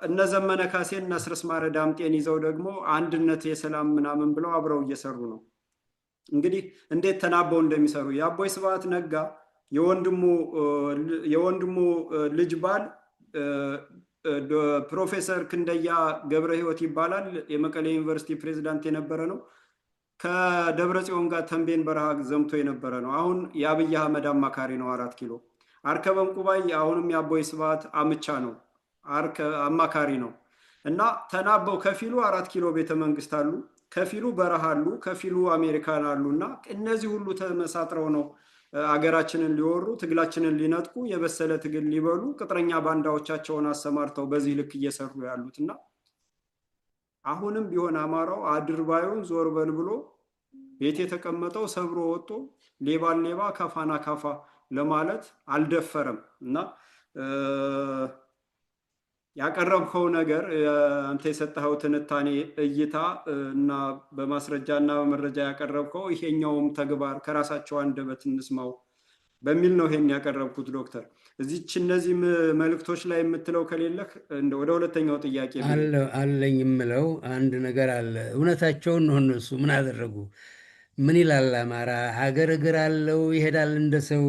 እነ ዘመነ ካሴን፣ እነ አስረስ ማረ ዳምጤን ይዘው ደግሞ አንድነት የሰላም ምናምን ብለው አብረው እየሰሩ ነው። እንግዲህ እንዴት ተናበው እንደሚሰሩ የአቦይ ስብሃት ነጋ የወንድሙ ልጅ ባል ፕሮፌሰር ክንደያ ገብረ ሕይወት ይባላል። የመቀሌ ዩኒቨርሲቲ ፕሬዚዳንት የነበረ ነው። ከደብረ ጽዮን ጋር ተንቤን በረሃ ዘምቶ የነበረ ነው። አሁን የአብይ አህመድ አማካሪ ነው። 4 ኪሎ አርከበ ዕንቁባይ አሁንም የአቦይ ስብሃት አምቻ ነው፣ አማካሪ ነው። እና ተናበው ከፊሉ 4 ኪሎ ቤተመንግስት አሉ፣ ከፊሉ በረሃ አሉ፣ ከፊሉ አሜሪካን አሉ። እና እነዚህ ሁሉ ተመሳጥረው ነው አገራችንን ሊወሩ፣ ትግላችንን ሊነጥቁ፣ የበሰለ ትግል ሊበሉ ቅጥረኛ ባንዳዎቻቸውን አሰማርተው በዚህ ልክ እየሰሩ ያሉት። እና አሁንም ቢሆን አማራው አድርባዩን ዞር በል ብሎ ቤት የተቀመጠው ሰብሮ ወጦ ሌባን ሌባ ካፋና ካፋ ለማለት አልደፈረም። እና ያቀረብከው ነገር አንተ የሰጠኸው ትንታኔ እይታ እና በማስረጃ እና በመረጃ ያቀረብከው ይሄኛውም ተግባር ከራሳቸው አንደበት እንስማው በሚል ነው ይሄን ያቀረብኩት። ዶክተር እዚች እነዚህ መልእክቶች ላይ የምትለው ከሌለህ ወደ ሁለተኛው ጥያቄ አለኝ። የምለው አንድ ነገር አለ። እውነታቸውን ነው። እነሱ ምን አደረጉ? ምን ይላል አማራ? ሀገር እግር አለው ይሄዳል እንደ ሰው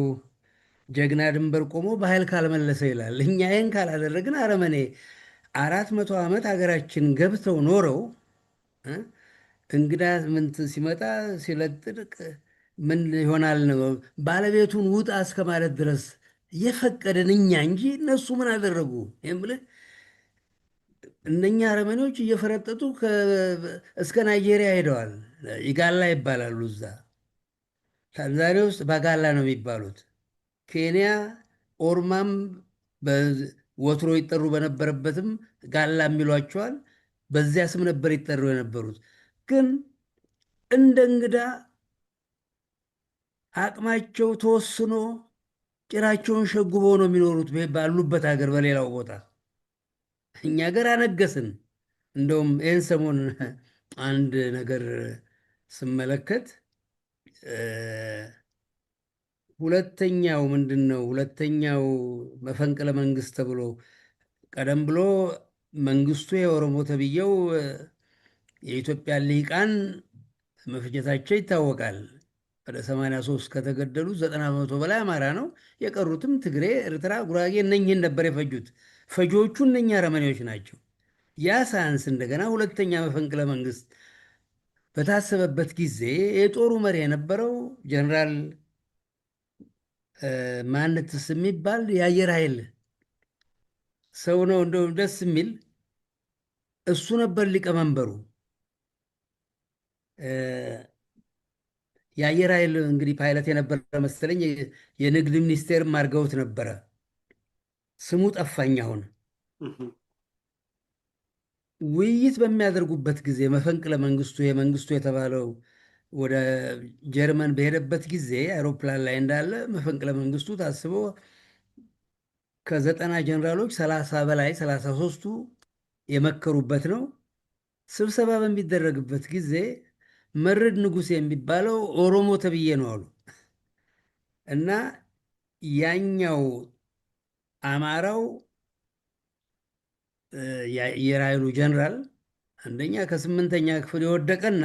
ጀግና ድንበር ቆሞ በኃይል ካልመለሰ ይላል። እኛ ይህን ካላደረግን አረመኔ 400 ዓመት ሀገራችን ገብተው ኖረው እንግዳ ምንት ሲመጣ ሲለጥቅ ምን ይሆናል ነው ባለቤቱን ውጣ እስከ ማለት ድረስ የፈቀደን እኛ እንጂ እነሱ ምን አደረጉ? የምልህ እነኛ አረመኔዎች እየፈረጠጡ እስከ ናይጄሪያ ሄደዋል። ይጋላ ይባላሉ። እዛ ታንዛኒያ ውስጥ ባጋላ ነው የሚባሉት። ኬንያ ኦርማም ወትሮ ይጠሩ በነበረበትም ጋላ የሚሏቸዋል። በዚያ ስም ነበር ይጠሩ የነበሩት። ግን እንደ እንግዳ አቅማቸው ተወስኖ ጭራቸውን ሸጉበው ነው የሚኖሩት ባሉበት ሀገር በሌላው ቦታ። እኛ ሀገር አነገስን። እንደውም ይህን ሰሞን አንድ ነገር ስመለከት ሁለተኛው ምንድን ነው? ሁለተኛው መፈንቅለ መንግስት ተብሎ ቀደም ብሎ መንግስቱ የኦሮሞ ተብዬው የኢትዮጵያ ልሂቃን መፍጀታቸው ይታወቃል። ወደ 83 ከተገደሉት 90 በመቶ በላይ አማራ ነው። የቀሩትም ትግሬ፣ ኤርትራ፣ ጉራጌ እነኝህን ነበር የፈጁት። ፈጂዎቹ እነኛ አረመኔዎች ናቸው። ያ ሳያንስ እንደገና ሁለተኛ መፈንቅለ መንግስት በታሰበበት ጊዜ የጦሩ መሪ የነበረው ጀነራል ማንትስ የሚባል የአየር ኃይል ሰው ነው። እንደውም ደስ የሚል እሱ ነበር ሊቀመንበሩ። የአየር ኃይል እንግዲህ ፓይለት የነበረ መሰለኝ። የንግድ ሚኒስቴርም አድርገውት ነበረ። ስሙ ጠፋኝ አሁን። ውይይት በሚያደርጉበት ጊዜ መፈንቅለ መንግስቱ የመንግስቱ የተባለው ወደ ጀርመን በሄደበት ጊዜ አውሮፕላን ላይ እንዳለ መፈንቅለ መንግስቱ ታስቦ ከ90 ጀነራሎች 30 በላይ 33ቱ የመከሩበት ነው። ስብሰባ በሚደረግበት ጊዜ መርድ ንጉሥ የሚባለው ኦሮሞ ተብዬ ነው አሉ እና ያኛው አማራው የአየር ኃይሉ ጀነራል አንደኛ ከ8ኛ ክፍል የወደቀና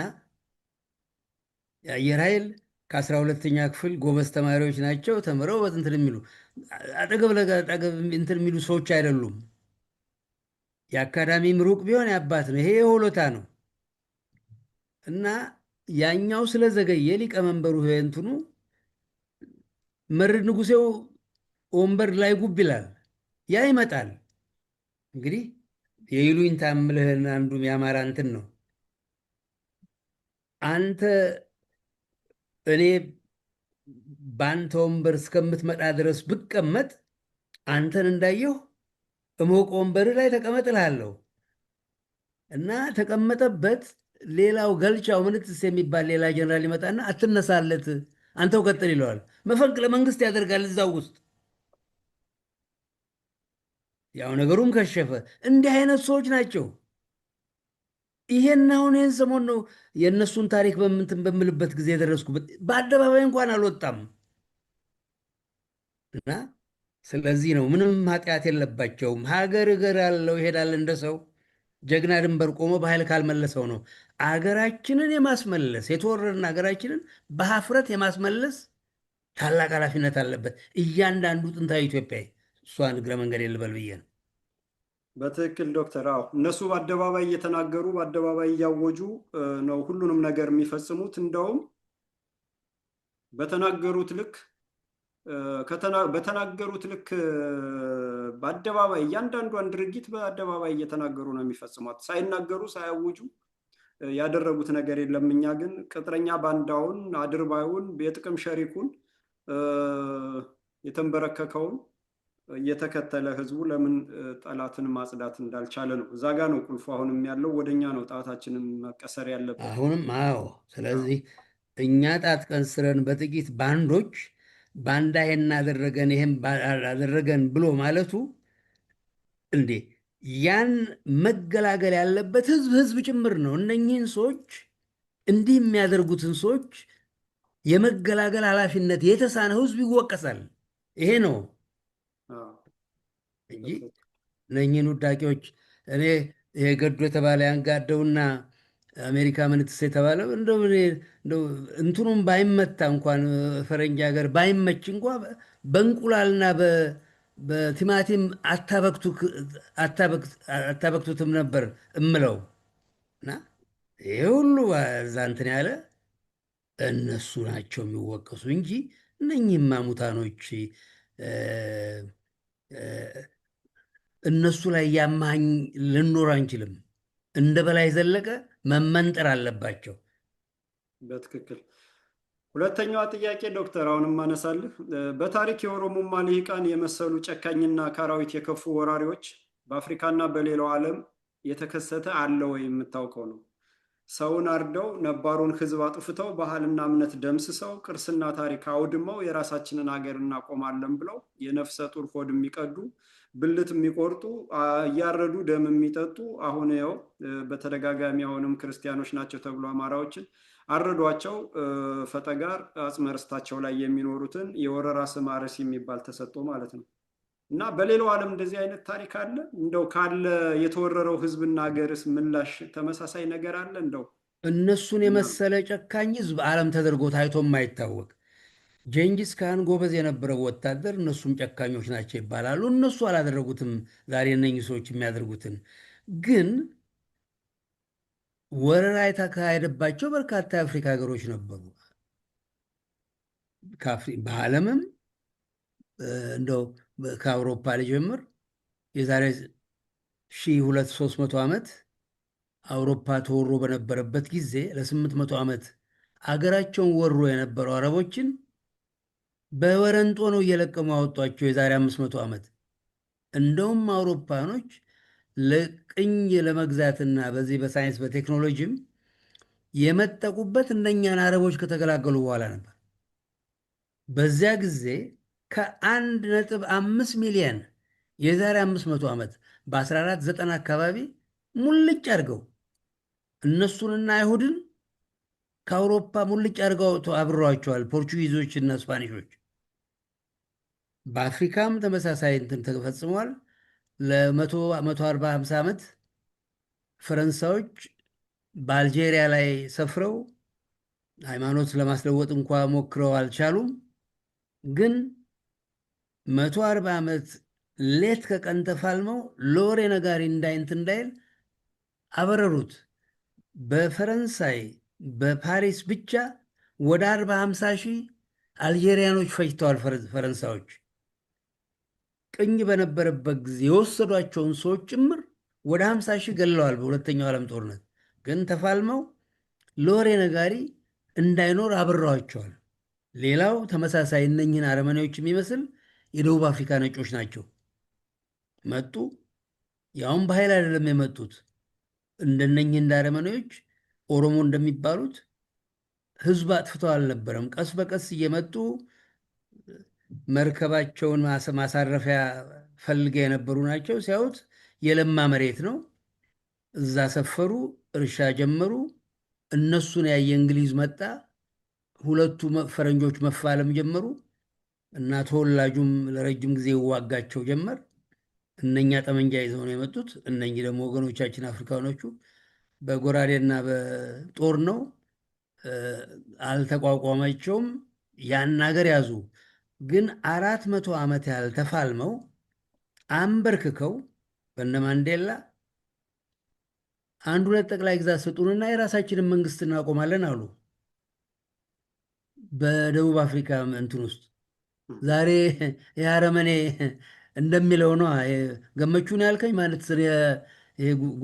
የአየር ኃይል ከ12ኛ ክፍል ጎበዝ ተማሪዎች ናቸው። ተምረው በትንትን የሚሉ አጠገብ ለአጠገብ እንትን የሚሉ ሰዎች አይደሉም። የአካዳሚም ሩቅ ቢሆን ያባት ነው። ይሄ የሆሎታ ነው እና ያኛው ስለዘገየ ሊቀመንበሩ እንትኑ መርድ ንጉሴው ወንበር ላይ ጉብ ይላል። ያ ይመጣል እንግዲህ የይሉኝታ የምልህን አንዱም የአማራ እንትን ነው። አንተ እኔ በአንተ ወንበር እስከምትመጣ ድረስ ብቀመጥ አንተን እንዳየሁ እሞቅ ወንበር ላይ ተቀመጥ እልሃለሁ እና ተቀመጠበት። ሌላው ገልቻው ምንትስ የሚባል ሌላ ጀነራል ይመጣና አትነሳለት፣ አንተው ቀጥል ይለዋል። መፈንቅለ መንግስት ያደርጋል እዛው ውስጥ። ያው ነገሩም ከሸፈ። እንዲህ አይነት ሰዎች ናቸው። ይሄን አሁን ይህን ሰሞን ነው የእነሱን ታሪክ በምንትን በምልበት ጊዜ የደረስኩበት። በአደባባይ እንኳን አልወጣም እና ስለዚህ ነው ምንም ኃጢአት የለባቸውም። ሀገር እገር ያለው ይሄዳል እንደ ሰው ጀግና ድንበር ቆሞ በኃይል ካልመለሰው ነው። አገራችንን የማስመለስ የተወረርን ሀገራችንን በሀፍረት የማስመለስ ታላቅ ኃላፊነት አለበት እያንዳንዱ ጥንታዊ ኢትዮጵያዊ። እሷን እግረ መንገድ የልበል ብዬ ነው። በትክክል ዶክተር። አዎ እነሱ በአደባባይ እየተናገሩ በአደባባይ እያወጁ ነው ሁሉንም ነገር የሚፈጽሙት። እንደውም በተናገሩት ልክ በአደባባይ እያንዳንዷን ድርጊት በአደባባይ እየተናገሩ ነው የሚፈጽሟት። ሳይናገሩ ሳያውጁ ያደረጉት ነገር የለም። እኛ ግን ቅጥረኛ ባንዳውን፣ አድርባዩን፣ የጥቅም ሸሪኩን፣ የተንበረከከውን እየተከተለ ህዝቡ ለምን ጠላትን ማጽዳት እንዳልቻለ ነው። እዛ ጋ ነው ቁልፉ አሁንም ያለው። ወደኛ ነው ጣታችንን መቀሰር ያለበት አሁንም። አዎ ስለዚህ እኛ ጣት ቀንስረን በጥቂት ባንዶች ባንዳ ይሄን አደረገን ይሄን አደረገን ብሎ ማለቱ እንዴ! ያን መገላገል ያለበት ህዝብ ጭምር ነው። እነኚህን ሰዎች እንዲህ የሚያደርጉትን ሰዎች የመገላገል ኃላፊነት የተሳነው ህዝብ ይወቀሳል። ይሄ ነው እንጂ እነኚህን ውዳቂዎች እኔ ይሄ ገዱ የተባለ ያንጋደውና አሜሪካ ምንትስ የተባለው እንደው እንትኑም ባይመታ እንኳን ፈረንጅ ሀገር ባይመች እንኳ በእንቁላልና በቲማቲም አታበክቱትም ነበር እምለው እና ይሄ ሁሉ እዛ እንትን ያለ እነሱ ናቸው የሚወቀሱ እንጂ እነኚህማ ሙታኖች እነሱ ላይ ያማኝ ልኖር አንችልም። እንደ በላይ ዘለቀ መመንጠር አለባቸው። በትክክል። ሁለተኛዋ ጥያቄ ዶክተር አሁንም አነሳልህ። በታሪክ የኦሮሞማ ልሂቃን የመሰሉ ጨካኝና ከአራዊት የከፉ ወራሪዎች በአፍሪካና በሌላው ዓለም የተከሰተ አለ ወይ የምታውቀው ነው? ሰውን አርደው ነባሩን ህዝብ አጥፍተው ባህልና እምነት ደምስሰው ቅርስና ታሪክ አውድመው የራሳችንን ሀገር እናቆማለን ብለው የነፍሰ ጡር ሆድ የሚቀዱ ብልት የሚቆርጡ እያረዱ ደም የሚጠጡ አሁን ያው በተደጋጋሚ አሁንም ክርስቲያኖች ናቸው ተብሎ አማራዎችን አረዷቸው። ፈጠጋር አጽመ ርስታቸው ላይ የሚኖሩትን የወረራ ስም አርሲ የሚባል ተሰጥቶ ማለት ነው። እና በሌላው ዓለም እንደዚህ አይነት ታሪክ አለ? እንደው ካለ የተወረረው ህዝብና ሀገርስ ምላሽ ተመሳሳይ ነገር አለ? እንደው እነሱን የመሰለ ጨካኝ ህዝብ ዓለም ተደርጎ ታይቶ የማይታወቅ ጀንጊስ ካን ጎበዝ የነበረው ወታደር፣ እነሱም ጨካኞች ናቸው ይባላሉ። እነሱ አላደረጉትም። ዛሬ እነኚህ ሰዎች የሚያደርጉትን ግን ወረራ የተካሄደባቸው በርካታ የአፍሪካ ሀገሮች ነበሩ። በዓለምም እንደው ከአውሮፓ ልጀምር። የዛሬ 1200-300 ዓመት አውሮፓ ተወሮ በነበረበት ጊዜ ለ800 ዓመት አገራቸውን ወሮ የነበሩ አረቦችን በወረንጦ ነው እየለቀሙ አወጧቸው የዛሬ 500 ዓመት። እንደውም አውሮፓኖች ለቅኝ ለመግዛትና በዚህ በሳይንስ በቴክኖሎጂም የመጠቁበት እነኛን አረቦች ከተገላገሉ በኋላ ነበር። በዚያ ጊዜ ከ1.5 ሚሊዮን የዛሬ 500 ዓመት በ1490 አካባቢ ሙልጭ አድርገው እነሱንና አይሁድን ከአውሮፓ ሙልጭ አድርገው አብረዋቸዋል ፖርቹጊዞች እና ስፓኒሾች። በአፍሪካም ተመሳሳይ እንትን ተፈጽሟል። ለ140-150 ዓመት ፈረንሳዮች በአልጄሪያ ላይ ሰፍረው ሃይማኖት ለማስለወጥ እንኳ ሞክረው አልቻሉም። ግን 140 ዓመት ሌት ከቀን ተፋልመው ለወሬ ነጋሪ እንዳይል አበረሩት። በፈረንሳይ በፓሪስ ብቻ ወደ 40-50 ሺህ አልጄሪያኖች ፈጅተዋል ፈረንሳዮች። ቅኝ በነበረበት ጊዜ የወሰዷቸውን ሰዎች ጭምር ወደ 50 ሺህ ገለዋል በሁለተኛው ዓለም ጦርነት። ግን ተፋልመው ለወሬ ነጋሪ እንዳይኖር አብረዋቸዋል። ሌላው ተመሳሳይ እነኝህን አረመኔዎች የሚመስል የደቡብ አፍሪካ ነጮች ናቸው። መጡ። ያውም በኃይል አይደለም የመጡት። እንደነኝህ እንደ አረመኔዎች ኦሮሞ እንደሚባሉት ህዝብ አጥፍተው አልነበረም። ቀስ በቀስ እየመጡ መርከባቸውን ማሳረፊያ ፈልገው የነበሩ ናቸው። ሲያዩት የለማ መሬት ነው። እዛ ሰፈሩ፣ እርሻ ጀመሩ። እነሱን ያየ እንግሊዝ መጣ። ሁለቱ ፈረንጆች መፋለም ጀመሩ እና ተወላጁም ለረጅም ጊዜ ይዋጋቸው ጀመር። እነኛ ጠመንጃ ይዘው ነው የመጡት። እነኚህ ደግሞ ወገኖቻችን አፍሪካኖቹ በጎራዴና በጦር ነው። አልተቋቋማቸውም። ያን ሀገር ያዙ። ግን 400 ዓመት ያህል ተፋልመው አንበርክከው በነ ማንዴላ አንድ ሁለት ጠቅላይ ግዛት ስጡንና የራሳችንን መንግስት እናቆማለን አሉ። በደቡብ አፍሪካ እንትን ውስጥ ዛሬ የአረመኔ እንደሚለው ነው። ገመቹን ያልከኝ ማለት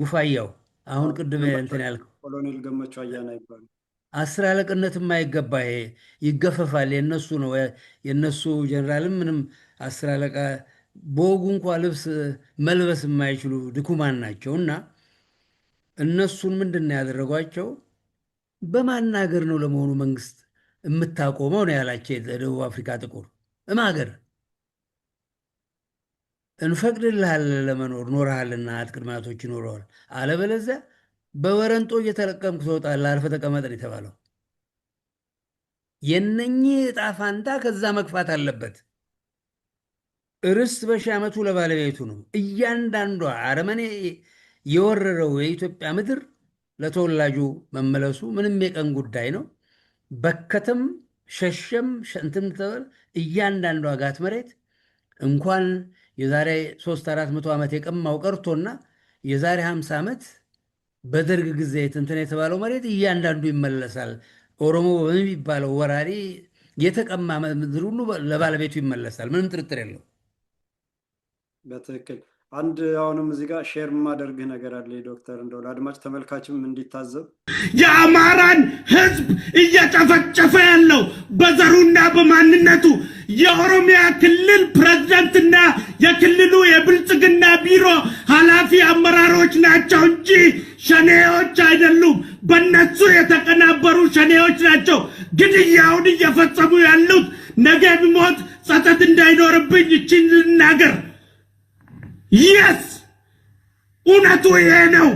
ጉፋያው አሁን ቅድም እንትን ያልከው ኮሎኔል ገመቹ አያና ይባላል። 10 አለቅነት የማይገባ ይሄ ይገፈፋል። የነሱ ነው። የነሱ ጀነራልም ምንም 10 አለቃ በወጉ እንኳ ልብስ መልበስ የማይችሉ ድኩማን ናቸው። እና እነሱን ምንድን ነው ያደረጓቸው? በማናገር ነው ለመሆኑ መንግስት የምታቆመው ነው ያላቸው። የደቡብ አፍሪካ ጥቁር እማገር እንፈቅድልሃል ለመኖር ኖርሃልና ቅድመ አያቶች ይኖረዋል፣ አለበለዚያ በወረንጦ እየተለቀምክ ትወጣለህ፣ አርፈህ ተቀመጥ ነው የተባለው። የነኚህ ዕጣ ፋንታ ከዛ መግፋት አለበት። ርስት በሺህ ዓመቱ ለባለቤቱ ነው። እያንዳንዷ አረመኔ የወረረው የኢትዮጵያ ምድር ለተወላጁ መመለሱ ምንም የቀን ጉዳይ ነው። በከተም ሸሸም ሸንትም ተበል እያንዳንዷ ጋት መሬት እንኳን የዛሬ 300-400 ዓመት የቀማው ቀርቶና የዛሬ 50 ዓመት በደርግ ጊዜ እንትን የተባለው መሬት እያንዳንዱ ይመለሳል። ኦሮሞ በሚባለው ወራሪ የተቀማ ምድር ሁሉ ለባለቤቱ ይመለሳል። ምንም ጥርጥር የለው። በትክክል አንድ አሁንም እዚህ ጋር ሼር የማደርግህ ነገር አለ ዶክተር፣ እንደው ለአድማጭ ተመልካችም እንዲታዘብ የአማራን ህዝብ እየጨፈጨፈ ያለው በዘሩና በማንነቱ የኦሮሚያ ክልል ፕሬዝዳንትና የክልሉ የብልጽግና ቢሮ ኃላፊ አመራሮች ናቸው እንጂ ሸኔዎች አይደሉም። በነሱ የተቀናበሩ ሸኔዎች ናቸው ግድያውን እየፈጸሙ ያሉት። ነገ ቢሞት ጸጸት እንዳይኖርብኝ እችን ልናገር። የስ እውነቱ ይሄ ነው።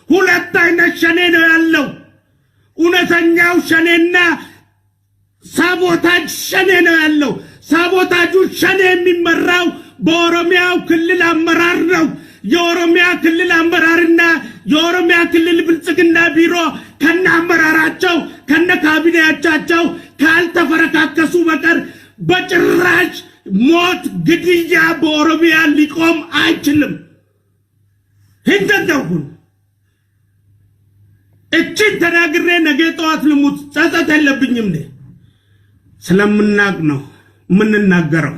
ሁለት አይነት ሸኔ ነው ያለው። እውነተኛው ሸኔና ሳቦታጅ ሸኔ ነው ያለው። ሳቦታጁ ሸኔ የሚመራው በኦሮሚያው ክልል አመራር ነው። የኦሮሚያ ክልል አመራርና የኦሮሚያ ክልል ብልጽግና ቢሮ ከነ አመራራቸው ከነ ካቢኔያቸው ካልተፈረካከሱ በቀር በጭራሽ ሞት ግድያ በኦሮሚያ ሊቆም አይችልም። እንደደሁን እችን ተናግሬ ነገ ጠዋት ልሙት ጸጸት የለብኝም። ስለምናቅ ነው የምንናገረው።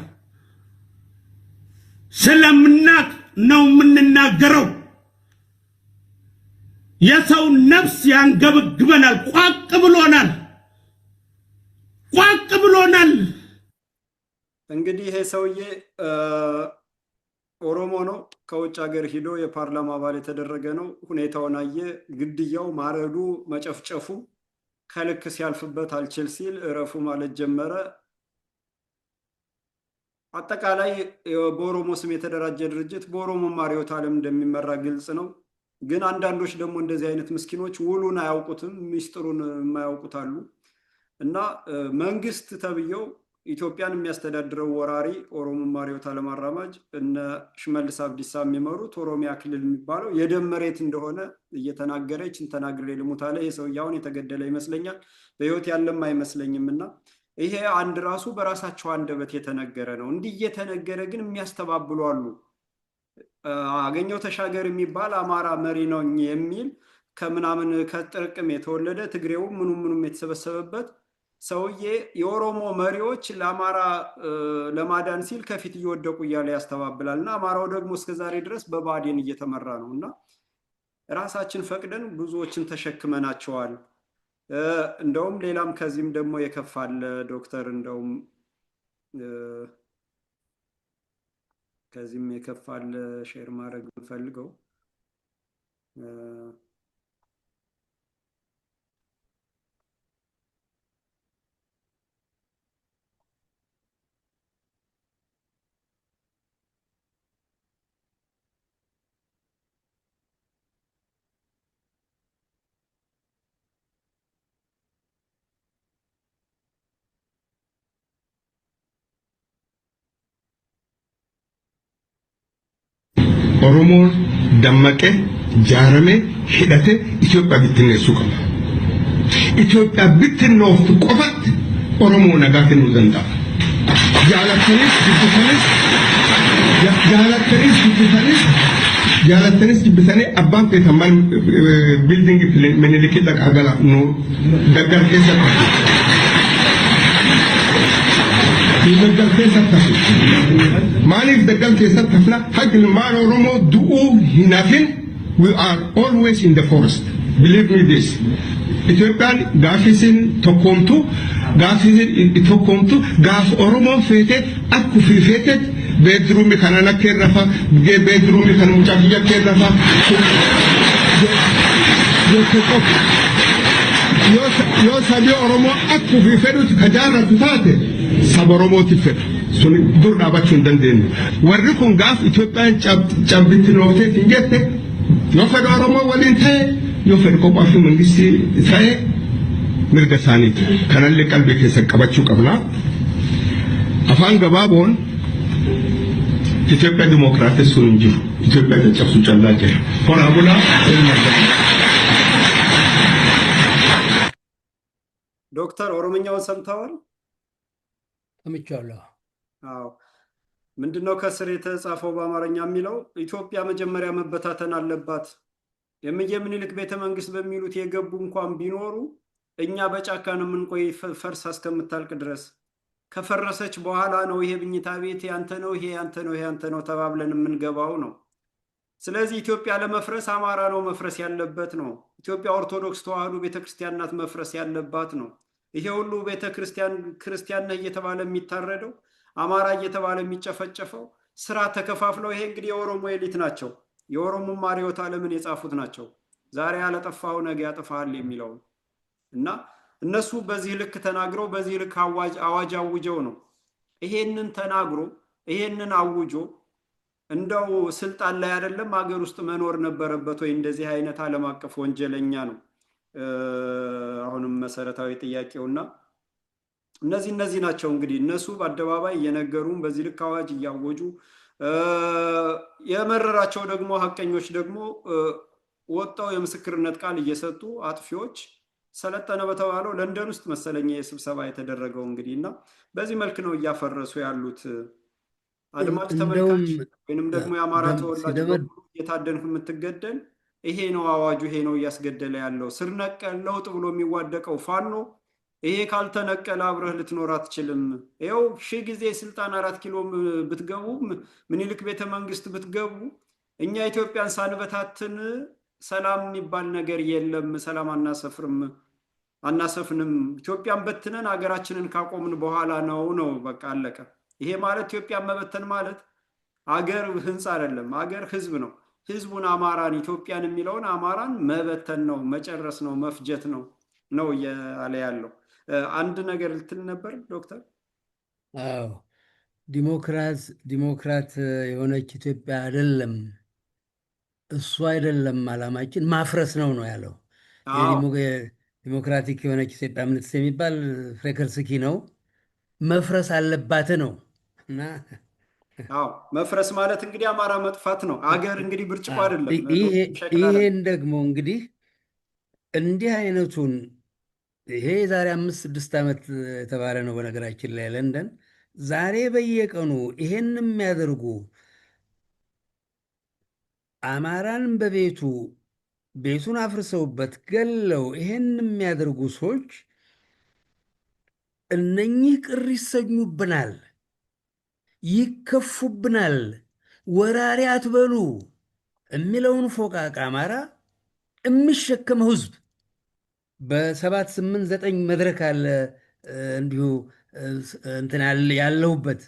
ስለምናቅ ነው የምንናገረው። የሰው ነፍስ ያንገበግበናል፣ ቋቅ ብሎናል። እንግዲህ ይሄ ሰውዬ ኦሮሞ ነው። ከውጭ ሀገር ሂዶ የፓርላማ አባል የተደረገ ነው። ሁኔታውን አየ። ግድያው፣ ማረዱ፣ መጨፍጨፉ ከልክ ሲያልፍበት አልችል ሲል እረፉ ማለት ጀመረ። አጠቃላይ በኦሮሞ ስም የተደራጀ ድርጅት በኦሮሞ ርዕዮተ ዓለም እንደሚመራ ግልጽ ነው። ግን አንዳንዶች ደግሞ እንደዚህ አይነት ምስኪኖች ውሉን አያውቁትም፣ ሚስጥሩን የማያውቁት አሉ እና መንግስት ተብየው ኢትዮጵያን የሚያስተዳድረው ወራሪ ኦሮሞ ርዕዮተ ዓለም አራማጅ እነ ሽመልስ አብዲሳ የሚመሩት ኦሮሚያ ክልል የሚባለው የደም መሬት እንደሆነ እየተናገረ ይችን ተናግሬ ልሙት አለ። ይህ ሰውዬ አሁን የተገደለ ይመስለኛል፣ በህይወት ያለም አይመስለኝም። እና ይሄ አንድ ራሱ በራሳቸው አንደበት የተነገረ ነው። እንዲህ እየተነገረ ግን የሚያስተባብሉ አሉ። አገኘው ተሻገር የሚባል አማራ መሪ ነው የሚል ከምናምን ከጥርቅም የተወለደ ትግሬው ምኑም የተሰበሰበበት ሰውዬ የኦሮሞ መሪዎች ለአማራ ለማዳን ሲል ከፊት እየወደቁ እያለ ያስተባብላል። እና አማራው ደግሞ እስከዛሬ ድረስ በባዴን እየተመራ ነው። እና ራሳችን ፈቅደን ብዙዎችን ተሸክመናቸዋል። እንደውም ሌላም ከዚህም ደግሞ የከፋለ ዶክተር፣ እንደውም ከዚህም የከፋለ ሼር ማድረግ የምፈልገው ኦሮሞን ደመቀ ጃረሜ ሂደቴ ኢትዮጵያ ብትነሱ ቀባ ኢትዮጵያ ብትነውት ቆፈት ኦሮሞ ነጋትን ዘንዳ ያለተንስ ቢተኔ አባን ከተማን ቢልዲንግ ምኒልክ ለቃገላ ነው ደጋር ከሰጣ ይደጋር ከሰጣ ማሊፍ ደጋር ከሰጣ ሀቅ ለማን ኦሮሞ ዱኡ ሂናፊን we are always in the forest. Believe me this. Ethiopian gafisin tokomtu gaf Oromo fete akku fi fete bedroom kanana kerrafa bedroom kan muchakiya kerrafa yo sabi Oromo akku fi fedu kajara tutate sab Oromo tifet sun dur dabachun danden warri kun gaf Ethiopian chambitinote fingete yo fedu Oromo walinte yo fedu ko bafu mangisti sai mirgasani kanalle qalbe ke sakabachu qabna afan gababon ኢትዮጵያ ዲሞክራሲ ሱን እንጂ ኢትዮጵያ ተጨፍሱ ጨላጨ ፎራቡላ ዶክተር ኦሮምኛውን ሰምተዋል? ሰምቻለሁ። አዎ ምንድነው ከስር የተጻፈው በአማርኛ የሚለው? ኢትዮጵያ መጀመሪያ መበታተን አለባት። የእምዬ ምኒልክ ቤተ መንግስት በሚሉት የገቡ እንኳን ቢኖሩ እኛ በጫካ ነው የምንቆይ ፈርሳ እስከምታልቅ ድረስ። ከፈረሰች በኋላ ነው ይሄ ብኝታ ቤት ያንተ ነው፣ ይሄ ያንተ ነው፣ ይሄ ያንተ ነው ተባብለን የምንገባው ነው። ስለዚህ ኢትዮጵያ ለመፍረስ አማራ ነው መፍረስ ያለበት ነው። ኢትዮጵያ ኦርቶዶክስ ተዋህዶ ቤተክርስቲያን ናት መፍረስ ያለባት ነው። ይሄ ሁሉ ቤተክርስቲያን ነህ እየተባለ የሚታረደው፣ አማራ እየተባለ የሚጨፈጨፈው፣ ስራ ተከፋፍለው፣ ይሄ እንግዲህ የኦሮሞ ኤሊት ናቸው። የኦሮሞ ርዕዮተ ዓለምን የጻፉት ናቸው። ዛሬ ያለጠፋው ነገ ያጠፋል የሚለው እና እነሱ በዚህ ልክ ተናግረው በዚህ ልክ አዋጅ አውጀው ነው። ይሄንን ተናግሮ ይሄንን አውጆ እንደው ስልጣን ላይ አይደለም ሀገር ውስጥ መኖር ነበረበት ወይ? እንደዚህ አይነት ዓለም አቀፍ ወንጀለኛ ነው አሁንም መሰረታዊ ጥያቄውና እነዚህ ናቸው እንግዲህ እነሱ በአደባባይ እየነገሩን በዚህ ልክ አዋጅ እያወጁ የመረራቸው ደግሞ ሀቀኞች ደግሞ ወጣው የምስክርነት ቃል እየሰጡ አጥፊዎች ሰለጠነ በተባለው ለንደን ውስጥ መሰለኝ የስብሰባ የተደረገው እንግዲህ እና በዚህ መልክ ነው እያፈረሱ ያሉት። አድማጭ ተመልካች ወይንም ደግሞ የአማራ ተወላጅ የታደንኩ የምትገደል ይሄ ነው አዋጁ፣ ይሄ ነው እያስገደለ ያለው። ስር ነቀል ለውጥ ብሎ የሚዋደቀው ፋኖ ይሄ ካልተነቀለ አብረህ ልትኖር አትችልም። ይኸው 1000 ጊዜ ስልጣን 4 ኪሎ ብትገቡ ምኒልክ ቤተ መንግስት ብትገቡ እኛ ኢትዮጵያን ሳንበታትን ሰላም የሚባል ነገር የለም። ሰላም አናሰፍንም። ኢትዮጵያን በትነን ሀገራችንን ካቆምን በኋላ ነው በቃ አለቀ። ይሄ ማለት ኢትዮጵያ መበተን ማለት አገር ህንፃ አይደለም፣ አገር ህዝብ ነው። ህዝቡን አማራን ኢትዮጵያን የሚለውን አማራን መበተን ነው፣ መጨረስ ነው፣ መፍጀት ነው እያለ ያለው። አንድ ነገር ልትል ነበር ዶክተር? አዎ ዲሞክራት የሆነች ኢትዮጵያ አይደለም፣ እሱ አይደለም ዓላማችን፣ ማፍረስ ነው ያለው። ዲሞክራቲክ የሆነች ኢትዮጵያ ምንትስ የሚባል ፍሬከርስኪ ነው፣ መፍረስ አለባት ነው። እና አዎ መፍረስ ማለት እንግዲህ አማራ መጥፋት ነው። አገር እንግዲህ ብርጭቆ አይደለም። ይሄን ደግሞ እንግዲህ እንዲህ አይነቱን ይሄ የዛሬ 5-6 ዓመት የተባለ ነው በነገራችን ላይ ለንደን። ዛሬ በየቀኑ ይሄን የሚያደርጉ አማራን ቤቱን አፍርሰውበት ገለው ይሄን የሚያደርጉ ሰዎች እነኚህ ቅር ይሰኙብናል፣ ይከፉብናል፣ ወራሪ አትበሉ የሚለውን ፎቃቃ አማራ የሚሸከመው ህዝብ በ7-8-9 መድረክ አለ እንዲሁ እንትን ያለሁበት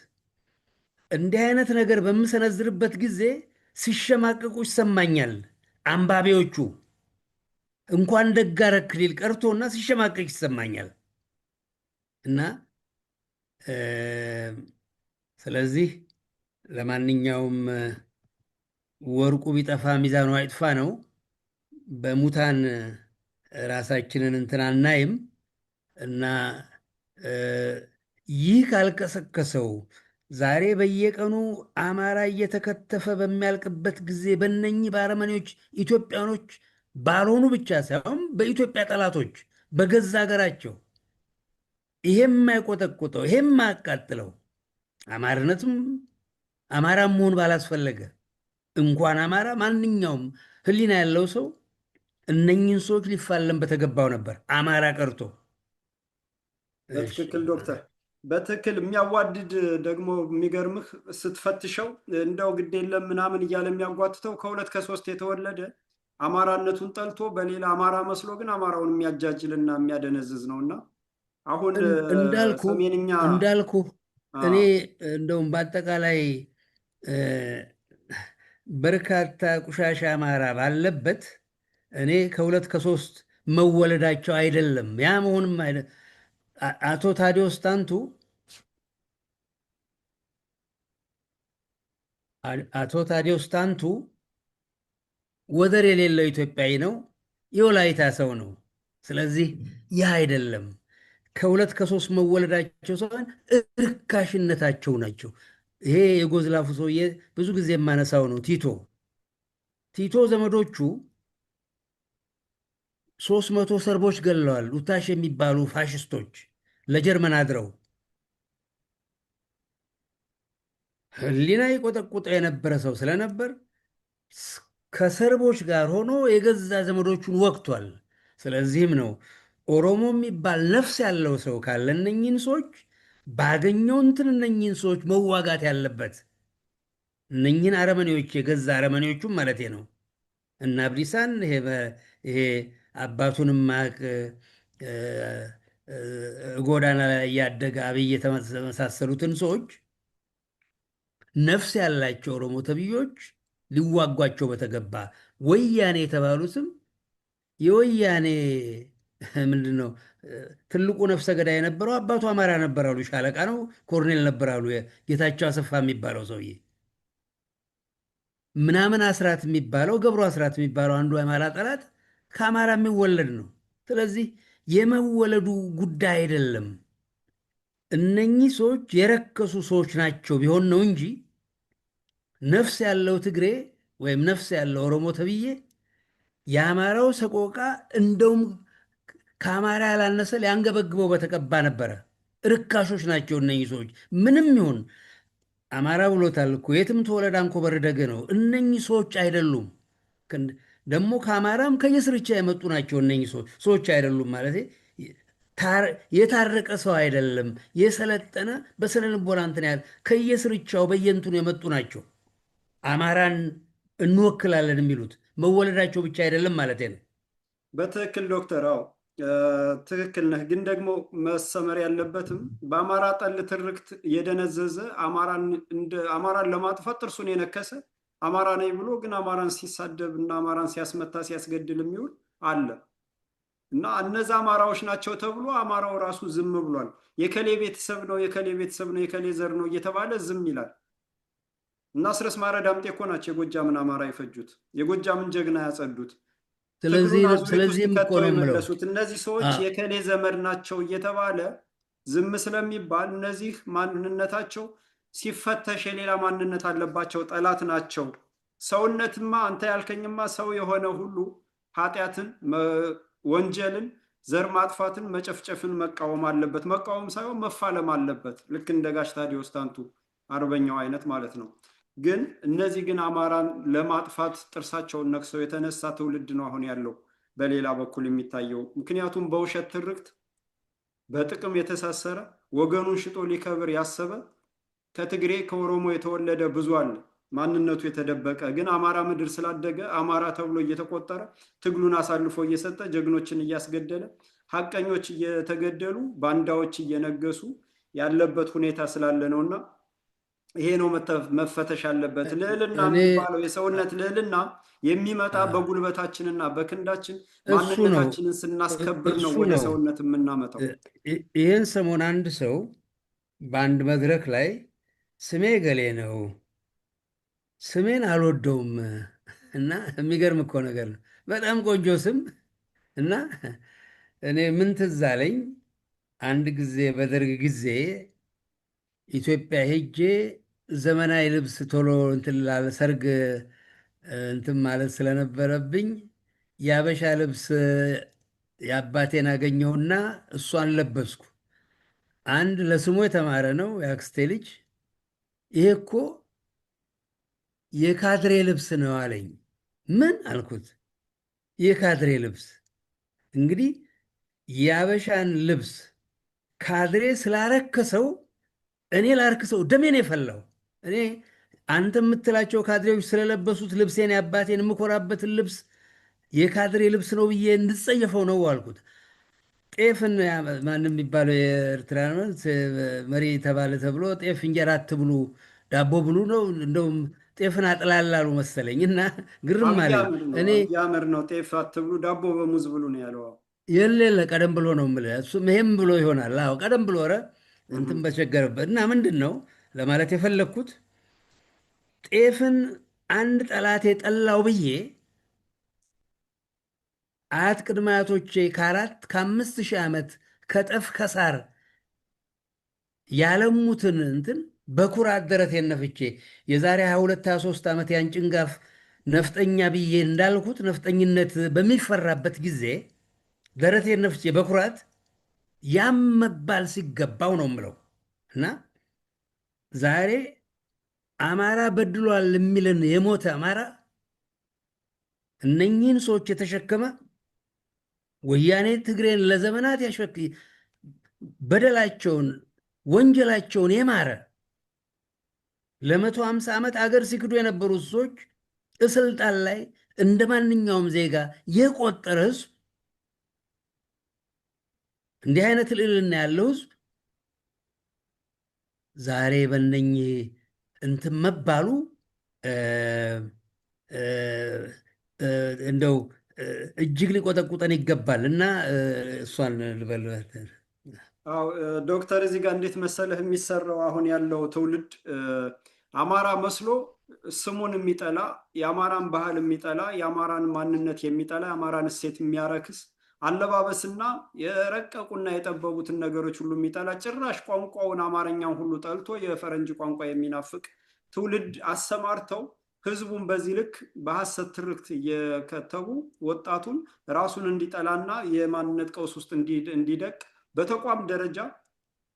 እንዲህ አይነት ነገር በምሰነዝርበት ጊዜ ሲሸማቀቁ ይሰማኛል። አንባቢዎቹ እንኳን ደግ አደረክ ሊል ቀርቶና ሲሸማቀቅ ይሰማኛል። እና ስለዚህ ለማንኛውም ወርቁ ቢጠፋ ሚዛኑ አይጥፋ ነው። በሙታን ራሳችንን እንትን አናይም እና ይህ ካልቀሰቀሰው ዛሬ በየቀኑ አማራ እየተከተፈ በሚያልቅበት ጊዜ በእነኚህ በአረመኔዎች ኢትዮጵያኖች ባልሆኑ ብቻ ሳይሆን በኢትዮጵያ ጠላቶች በገዛ ሀገራቸው ይሄም የማይቆጠቁጠው ይሄም የማያቃጥለው አማርነትም አማራም መሆን ባላስፈለገ እንኳን አማራ ማንኛውም ሕሊና ያለው ሰው እነኚህን ሰዎች ሊፋለም በተገባው ነበር፣ አማራ ቀርቶ። በትክክል ዶክተር፣ በትክክል የሚያዋድድ ደግሞ የሚገርምህ ስትፈትሸው እንደው ግድ የለም ምናምን እያለ የሚያጓትተው ከ2-3 የተወለደ አማራነቱን ጠልቶ በሌላ አማራ መስሎ ግን አማራውን የሚያጃጅልና የሚያደነዝዝ ነውና አሁን እንዳልኩ እኔ እንደውም በአጠቃላይ በርካታ ቆሻሻ አማራ ባለበት እኔ ከ2-3 መወለዳቸው አይደለም ያ መሆንም አቶ ታዲዮስ ታንቱ ወደር የሌለው ኢትዮጵያዊ ነው፣ የወላይታ ሰው ነው። ስለዚህ ያ አይደለም ከ2-3 መወለዳቸው ሳይሆን እርካሽነታቸው ናቸው። ይሄ የጎዝላፉ ሰውዬ ብዙ ጊዜ የማነሳው ነው። ቲቶ ዘመዶቹ 300 ሰርቦች ገለዋል። ኡታሽ የሚባሉ ፋሽስቶች ለጀርመን አድረው ሕሊና ይቆጠቁጠ የነበረ ሰው ስለነበር ከሰርቦች ጋር ሆኖ የገዛ ዘመዶቹን ወቅቷል። ስለዚህም ነው ኦሮሞ የሚባል ነፍስ ያለው ሰው ካለ እነኝህን ሰዎች ባገኘው እንትን እነኝህን ሰዎች መዋጋት ያለበት እነኝህን አረመኔዎች የገዛ አረመኔዎቹም ማለት ነው እና አብዲሳን ይሄ አባቱን ማቅ ጎዳና ላይ ያደገ አብይ የተመሳሰሉትን ሰዎች ነፍስ ያላቸው ኦሮሞ ተብዮች ሊዋጓቸው በተገባ ወያኔ የተባሉትም የወያኔ ምንድን ነው ትልቁ ነፍሰ ገዳይ የነበረው አባቱ አማራ ነበር አሉ። ሻለቃ ነው ኮርኔል ነበር አሉ። ጌታቸው አሰፋ የሚባለው ሰውዬ ምናምን አስራት የሚባለው ገብሩ አስራት የሚባለው አንዱ የአማራ ጠላት ከአማራ የሚወለድ ነው። ስለዚህ የመወለዱ ጉዳይ አይደለም። እነኚህ ሰዎች የረከሱ ሰዎች ናቸው ቢሆን ነው እንጂ ነፍስ ያለው ትግሬ ወይም ነፍስ ያለው ኦሮሞ ተብዬ የአማራው ሰቆቃ እንደውም ከአማራ ያላነሰ ሊያንገበግበው በተቀባ ነበረ። ርካሾች ናቸው እነኚህ ሰዎች። ምንም ይሁን አማራ ብሎታል እኮ የትም ተወለደ አንኮበር ደገ ነው። እነኚህ ሰዎች አይደሉም። ደግሞ ከአማራም ከየስርቻ የመጡ ናቸው። እነኚህ ሰዎች አይደሉም ማለት የታረቀ ሰው አይደለም። የሰለጠነ በስነ ልቦና እንትን ያህል ከየስርቻው በየንትኑ የመጡ ናቸው። አማራን እንወክላለን የሚሉት መወለዳቸው ብቻ አይደለም ማለት ነው። በትክክል ዶክተር። አዎ ትክክል ነህ። ግን ደግሞ መሰመር ያለበትም በአማራ ጠል ትርክት የደነዘዘ አማራን ለማጥፋት ጥርሱን የነከሰ አማራ ነኝ ብሎ ግን አማራን ሲሳደብ እና አማራን ሲያስመታ ሲያስገድል የሚውል አለ እና እነዛ አማራዎች ናቸው ተብሎ አማራው ራሱ ዝም ብሏል። የከሌ ቤተሰብ ነው የከሌ ቤተሰብ ነው የከሌ ዘር ነው እየተባለ ዝም ይላል። እና አስረስ ማረ ዳምጤ እኮ ናቸው የጎጃምን አማራ የፈጁት፣ የጎጃምን ጀግና ያጸዱት፣ ስለዚህም እኮ ነው የምለው እነዚህ ሰዎች የከሌ ዘመድ ናቸው እየተባለ ዝም ስለሚባል እነዚህ ማንነታቸው ሲፈተሽ የሌላ ማንነት አለባቸው፣ ጠላት ናቸው። ሰውነትማ አንተ ያልከኝማ ሰው የሆነ ሁሉ ኃጢአትን፣ ወንጀልን፣ ዘር ማጥፋትን፣ መጨፍጨፍን መቃወም አለበት። መቃወም ሳይሆን መፋለም አለበት። ልክ እንደ ጋሽ ታዲዮስ ታንቱ አርበኛው አይነት ማለት ነው። ግን እነዚህ ግን አማራን ለማጥፋት ጥርሳቸውን ነክሰው የተነሳ ትውልድ ነው አሁን ያለው በሌላ በኩል የሚታየው። ምክንያቱም በውሸት ትርክት በጥቅም የተሳሰረ ወገኑን ሽጦ ሊከብር ያሰበ ከትግሬ ከኦሮሞ የተወለደ ብዙ አለ፣ ማንነቱ የተደበቀ ግን አማራ ምድር ስላደገ አማራ ተብሎ እየተቆጠረ ትግሉን አሳልፎ እየሰጠ ጀግኖችን እያስገደለ ሀቀኞች እየተገደሉ ባንዳዎች እየነገሱ ያለበት ሁኔታ ስላለ ነውና ይሄ ነው መፈተሽ አለበት። ልዕልና የሚባለው የሰውነት ልዕልና የሚመጣ በጉልበታችንና በክንዳችን ማንነታችንን ስናስከብር ነው ወደ ሰውነት የምናመጣው። ይህን ሰሞን አንድ ሰው በአንድ መድረክ ላይ ስሜ ገሌ ነው፣ ስሜን አልወደውም እና የሚገርም እኮ ነገር ነው። በጣም ቆንጆ ስም እና እኔ ምን ትዝ አለኝ፣ አንድ ጊዜ በደርግ ጊዜ ኢትዮጵያ ሄጄ ዘመናዊ ልብስ ቶሎ እንትን ላለ ሰርግ እንትን ማለት ስለነበረብኝ የአበሻ ልብስ የአባቴን አገኘሁና እሷን ለበስኩ። አንድ ለስሙ የተማረ ነው የአክስቴ ልጅ፣ ይሄ እኮ የካድሬ ልብስ ነው አለኝ። ምን አልኩት? የካድሬ ልብስ እንግዲህ የአበሻን ልብስ ካድሬ ስላረከሰው እኔ ላርክሰው ደሜን የፈላው እኔ አንተ የምትላቸው ካድሬዎች ስለለበሱት ልብሴን የአባቴን የምኮራበትን ልብስ የካድሬ ልብስ ነው ብዬ እንድጸየፈው ነው አልኩት። ጤፍን ማንም የሚባለው የኤርትራ መሪ ተባለ ተብሎ ጤፍ እንጀራ አትብሉ ዳቦ ብሉ ነው፣ እንደውም ጤፍን አጥላላሉ መሰለኝ እና ግርም አለኝ። እኔ ያምር ነው ጤፍ አትብሉ ዳቦ በሙዝ ብሉ ነው ያለው። የሌለ ቀደም ብሎ ነው የምልህ። እሱም ይሄም ብሎ ይሆናል። አዎ ቀደም ብሎ ኧረ እንትን በቸገረበት እና ምንድን ነው ለማለት የፈለግኩት ጤፍን አንድ ጠላቴ ጠላው ብዬ አያት ቅድመ አያቶቼ ከ4 ሺህ ዓመት ከጠፍ ከሳር ያለሙትን እንትን በኩራት ደረቴን ነፍቼ የዛሬ 22 23 ዓመት ያን ጭንጋፍ ነፍጠኛ ብዬ እንዳልኩት ነፍጠኝነት በሚፈራበት ጊዜ ደረቴን ነፍቼ በኩራት ያም መባል ሲገባው ነው የምለው እና ዛሬ አማራ በድሏል የሚልን የሞተ አማራ እነኚህን ሰዎች የተሸከመ ወያኔ ትግሬን ለዘመናት በደላቸውን ወንጀላቸውን የማረ ለ150 ዓመት አገር ሲክዱ የነበሩት ሰዎች እስልጣን ላይ እንደ ማንኛውም ዜጋ የቆጠረ ህዝብ እንዲህ አይነት ልዕልና ያለው ህዝብ ዛሬ በእነኚህ እንትን መባሉ እንደው እጅግ ሊቆጠቁጠን ይገባል እና እሷን ልበልበት። አዎ ዶክተር፣ እዚህ ጋር እንዴት መሰለህ የሚሰራው አሁን ያለው ትውልድ አማራ መስሎ ስሙን የሚጠላ የአማራን ባህል የሚጠላ የአማራን ማንነት የሚጠላ የአማራን እሴት የሚያረክስ አለባበስና የረቀቁና የጠበቡትን ነገሮች ሁሉ የሚጠላ ጭራሽ ቋንቋውን አማርኛውን ሁሉ ጠልቶ የፈረንጅ ቋንቋ የሚናፍቅ ትውልድ አሰማርተው ህዝቡን በዚህ ልክ በሐሰት ትርክት እየከተቡ ወጣቱን ራሱን እንዲጠላና የማንነት ቀውስ ውስጥ እንዲደቅ በተቋም ደረጃ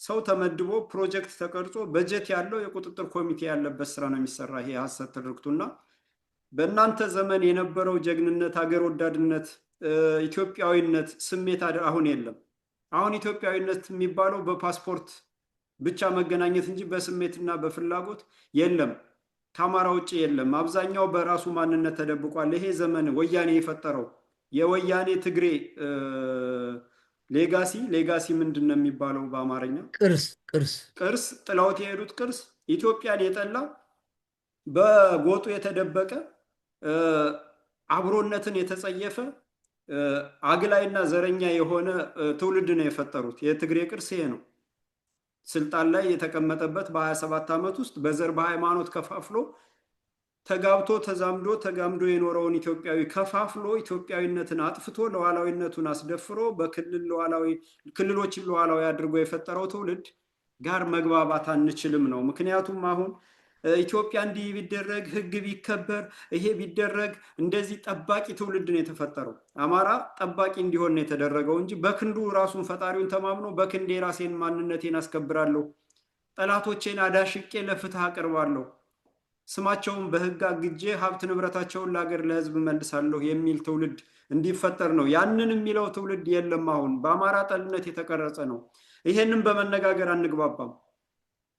ሰው ተመድቦ ፕሮጀክት ተቀርጾ በጀት ያለው የቁጥጥር ኮሚቴ ያለበት ስራ ነው የሚሰራ። ይሄ ሐሰት ትርክቱና በእናንተ ዘመን የነበረው ጀግንነት፣ ሀገር ወዳድነት፣ ኢትዮጵያዊነት ስሜት አሁን የለም። አሁን ኢትዮጵያዊነት የሚባለው በፓስፖርት ብቻ መገናኘት እንጂ በስሜትና በፍላጎት የለም። ከአማራ ውጭ የለም። አብዛኛው በራሱ ማንነት ተደብቋል። ይሄ ዘመን ወያኔ የፈጠረው የወያኔ ትግሬ ሌጋሲ ምንድን ነው የሚባለው በአማርኛ? ቅርስ ጥለውት የሄዱት ቅርስ ኢትዮጵያን የጠላ በጎጡ የተደበቀ አብሮነትን የተጸየፈ አግላይና ዘረኛ የሆነ ትውልድ ነው የፈጠሩት። የትግሬ ቅርስ ይሄ ነው። ስልጣን ላይ የተቀመጠበት በ27 ዓመት ውስጥ በዘር በሃይማኖት ከፋፍሎ ተጋብቶ ተዛምዶ ተጋምዶ የኖረውን ኢትዮጵያዊ ከፋፍሎ ኢትዮጵያዊነትን አጥፍቶ ሉዓላዊነቱን አስደፍሮ ክልሎችን ሉዓላዊ አድርጎ የፈጠረው ትውልድ ጋር መግባባት አንችልም ነው። ምክንያቱም አሁን ኢትዮጵያ እንዲህ ቢደረግ ሕግ ቢከበር ይሄ ቢደረግ እንደዚህ ጠባቂ ትውልድ ነው የተፈጠረው። አማራ ጠባቂ እንዲሆን ነው የተደረገው እንጂ በክንዱ ራሱን ፈጣሪውን ተማምኖ በክንዴ ራሴን ማንነቴን አስከብራለሁ፣ ጠላቶቼን አዳሽቄ ለፍትህ አቀርባለሁ፣ ስማቸውን በሕግ አግጄ ሀብት ንብረታቸውን ለሀገር ለሕዝብ መልሳለሁ የሚል ትውልድ እንዲፈጠር ነው። ያንን የሚለው ትውልድ የለም። አሁን በአማራ ጠልነት የተቀረጸ ነው። ይሄንን በመነጋገር አንግባባም።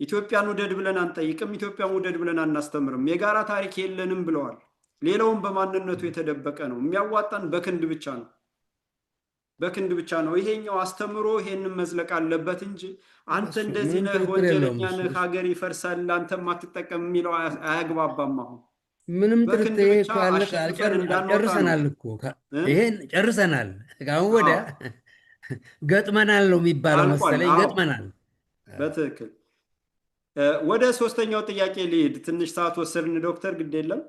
ኢትዮጵያን ውደድ ብለን አንጠይቅም። ኢትዮጵያን ውደድ ብለን አናስተምርም። የጋራ ታሪክ የለንም ብለዋል። ሌላውን በማንነቱ የተደበቀ ነው። የሚያዋጣን በክንድ ብቻ ነው። ይሄኛው አስተምሮ ይሄንን መዝለቅ አለበት እንጂ አንተ እንደዚህ ነህ፣ ወንጀለኛ ነህ፣ ሀገር ይፈርሳል፣ አንተ ማትጠቀም የሚለው አያግባባም። አሁን ምንም ጨርሰናል እኮ ይሄን ጨርሰናል። አሁን ወዲያ ገጥመናል ነው የሚባለው መሰለኝ። ገጥመናል በትክክል። ወደ ሶስተኛው ጥያቄ ልሂድ። ትንሽ ሰዓት ወሰድን ዶክተር፣ ግድ የለም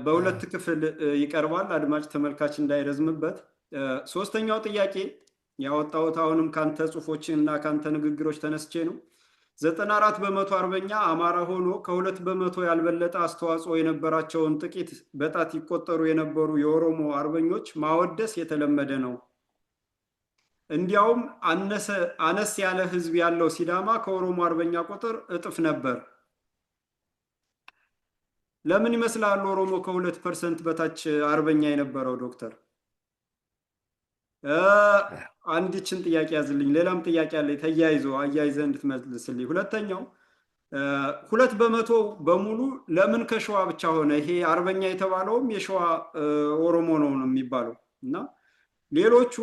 በሁለት ክፍል ይቀርባል፣ አድማጭ ተመልካች እንዳይረዝምበት። ሶስተኛው ጥያቄ ያወጣሁት አሁንም ካንተ ጽሁፎች እና ካንተ ንግግሮች ተነስቼ ነው። 94 በመቶ አርበኛ አማራ ሆኖ ከ2 በመቶ ያልበለጠ አስተዋጽኦ የነበራቸውን ጥቂት በጣት ይቆጠሩ የነበሩ የኦሮሞ አርበኞች ማወደስ የተለመደ ነው። እንዲያውም አነስ ያለ ህዝብ ያለው ሲዳማ ከኦሮሞ አርበኛ ቁጥር እጥፍ ነበር። ለምን ይመስላል ኦሮሞ ከ2% በታች አርበኛ የነበረው ዶክተር? አንዲችን ጥያቄ ያዝልኝ። ሌላም ጥያቄ አለ አያይዘ እንድትመልስልኝ። ሁለተኛው 2 በመቶ በሙሉ ለምን ከሸዋ ብቻ ሆነ? ይሄ አርበኛ የተባለውም የሸዋ ኦሮሞ ነው የሚባለው እና ሌሎቹ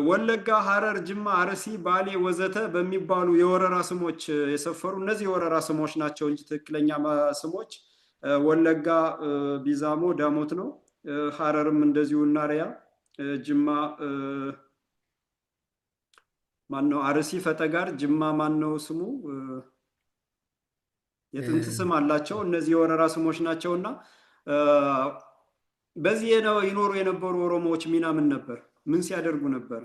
ወለጋ፣ ሐረር፣ ጅማ፣ አርሲ፣ ባሌ ወዘተ በሚባሉ የወረራ ስሞች የሰፈሩ እነዚህ የወረራ ስሞች ናቸው እንጂ ትክክለኛ ስሞች ወለጋ ቢዛሞ ዳሞት ነው። ሐረርም እንደዚሁ እናሪያ፣ ጅማ ማነው አርሲ ፈጠጋር፣ ጅማ ማነው ስሙ የጥንት ስም አላቸው። እነዚህ የወረራ ስሞች ናቸውና በዚህ ይኖሩ የነበሩ ኦሮሞዎች ሚና ምን ነበር? ምን ሲያደርጉ ነበር?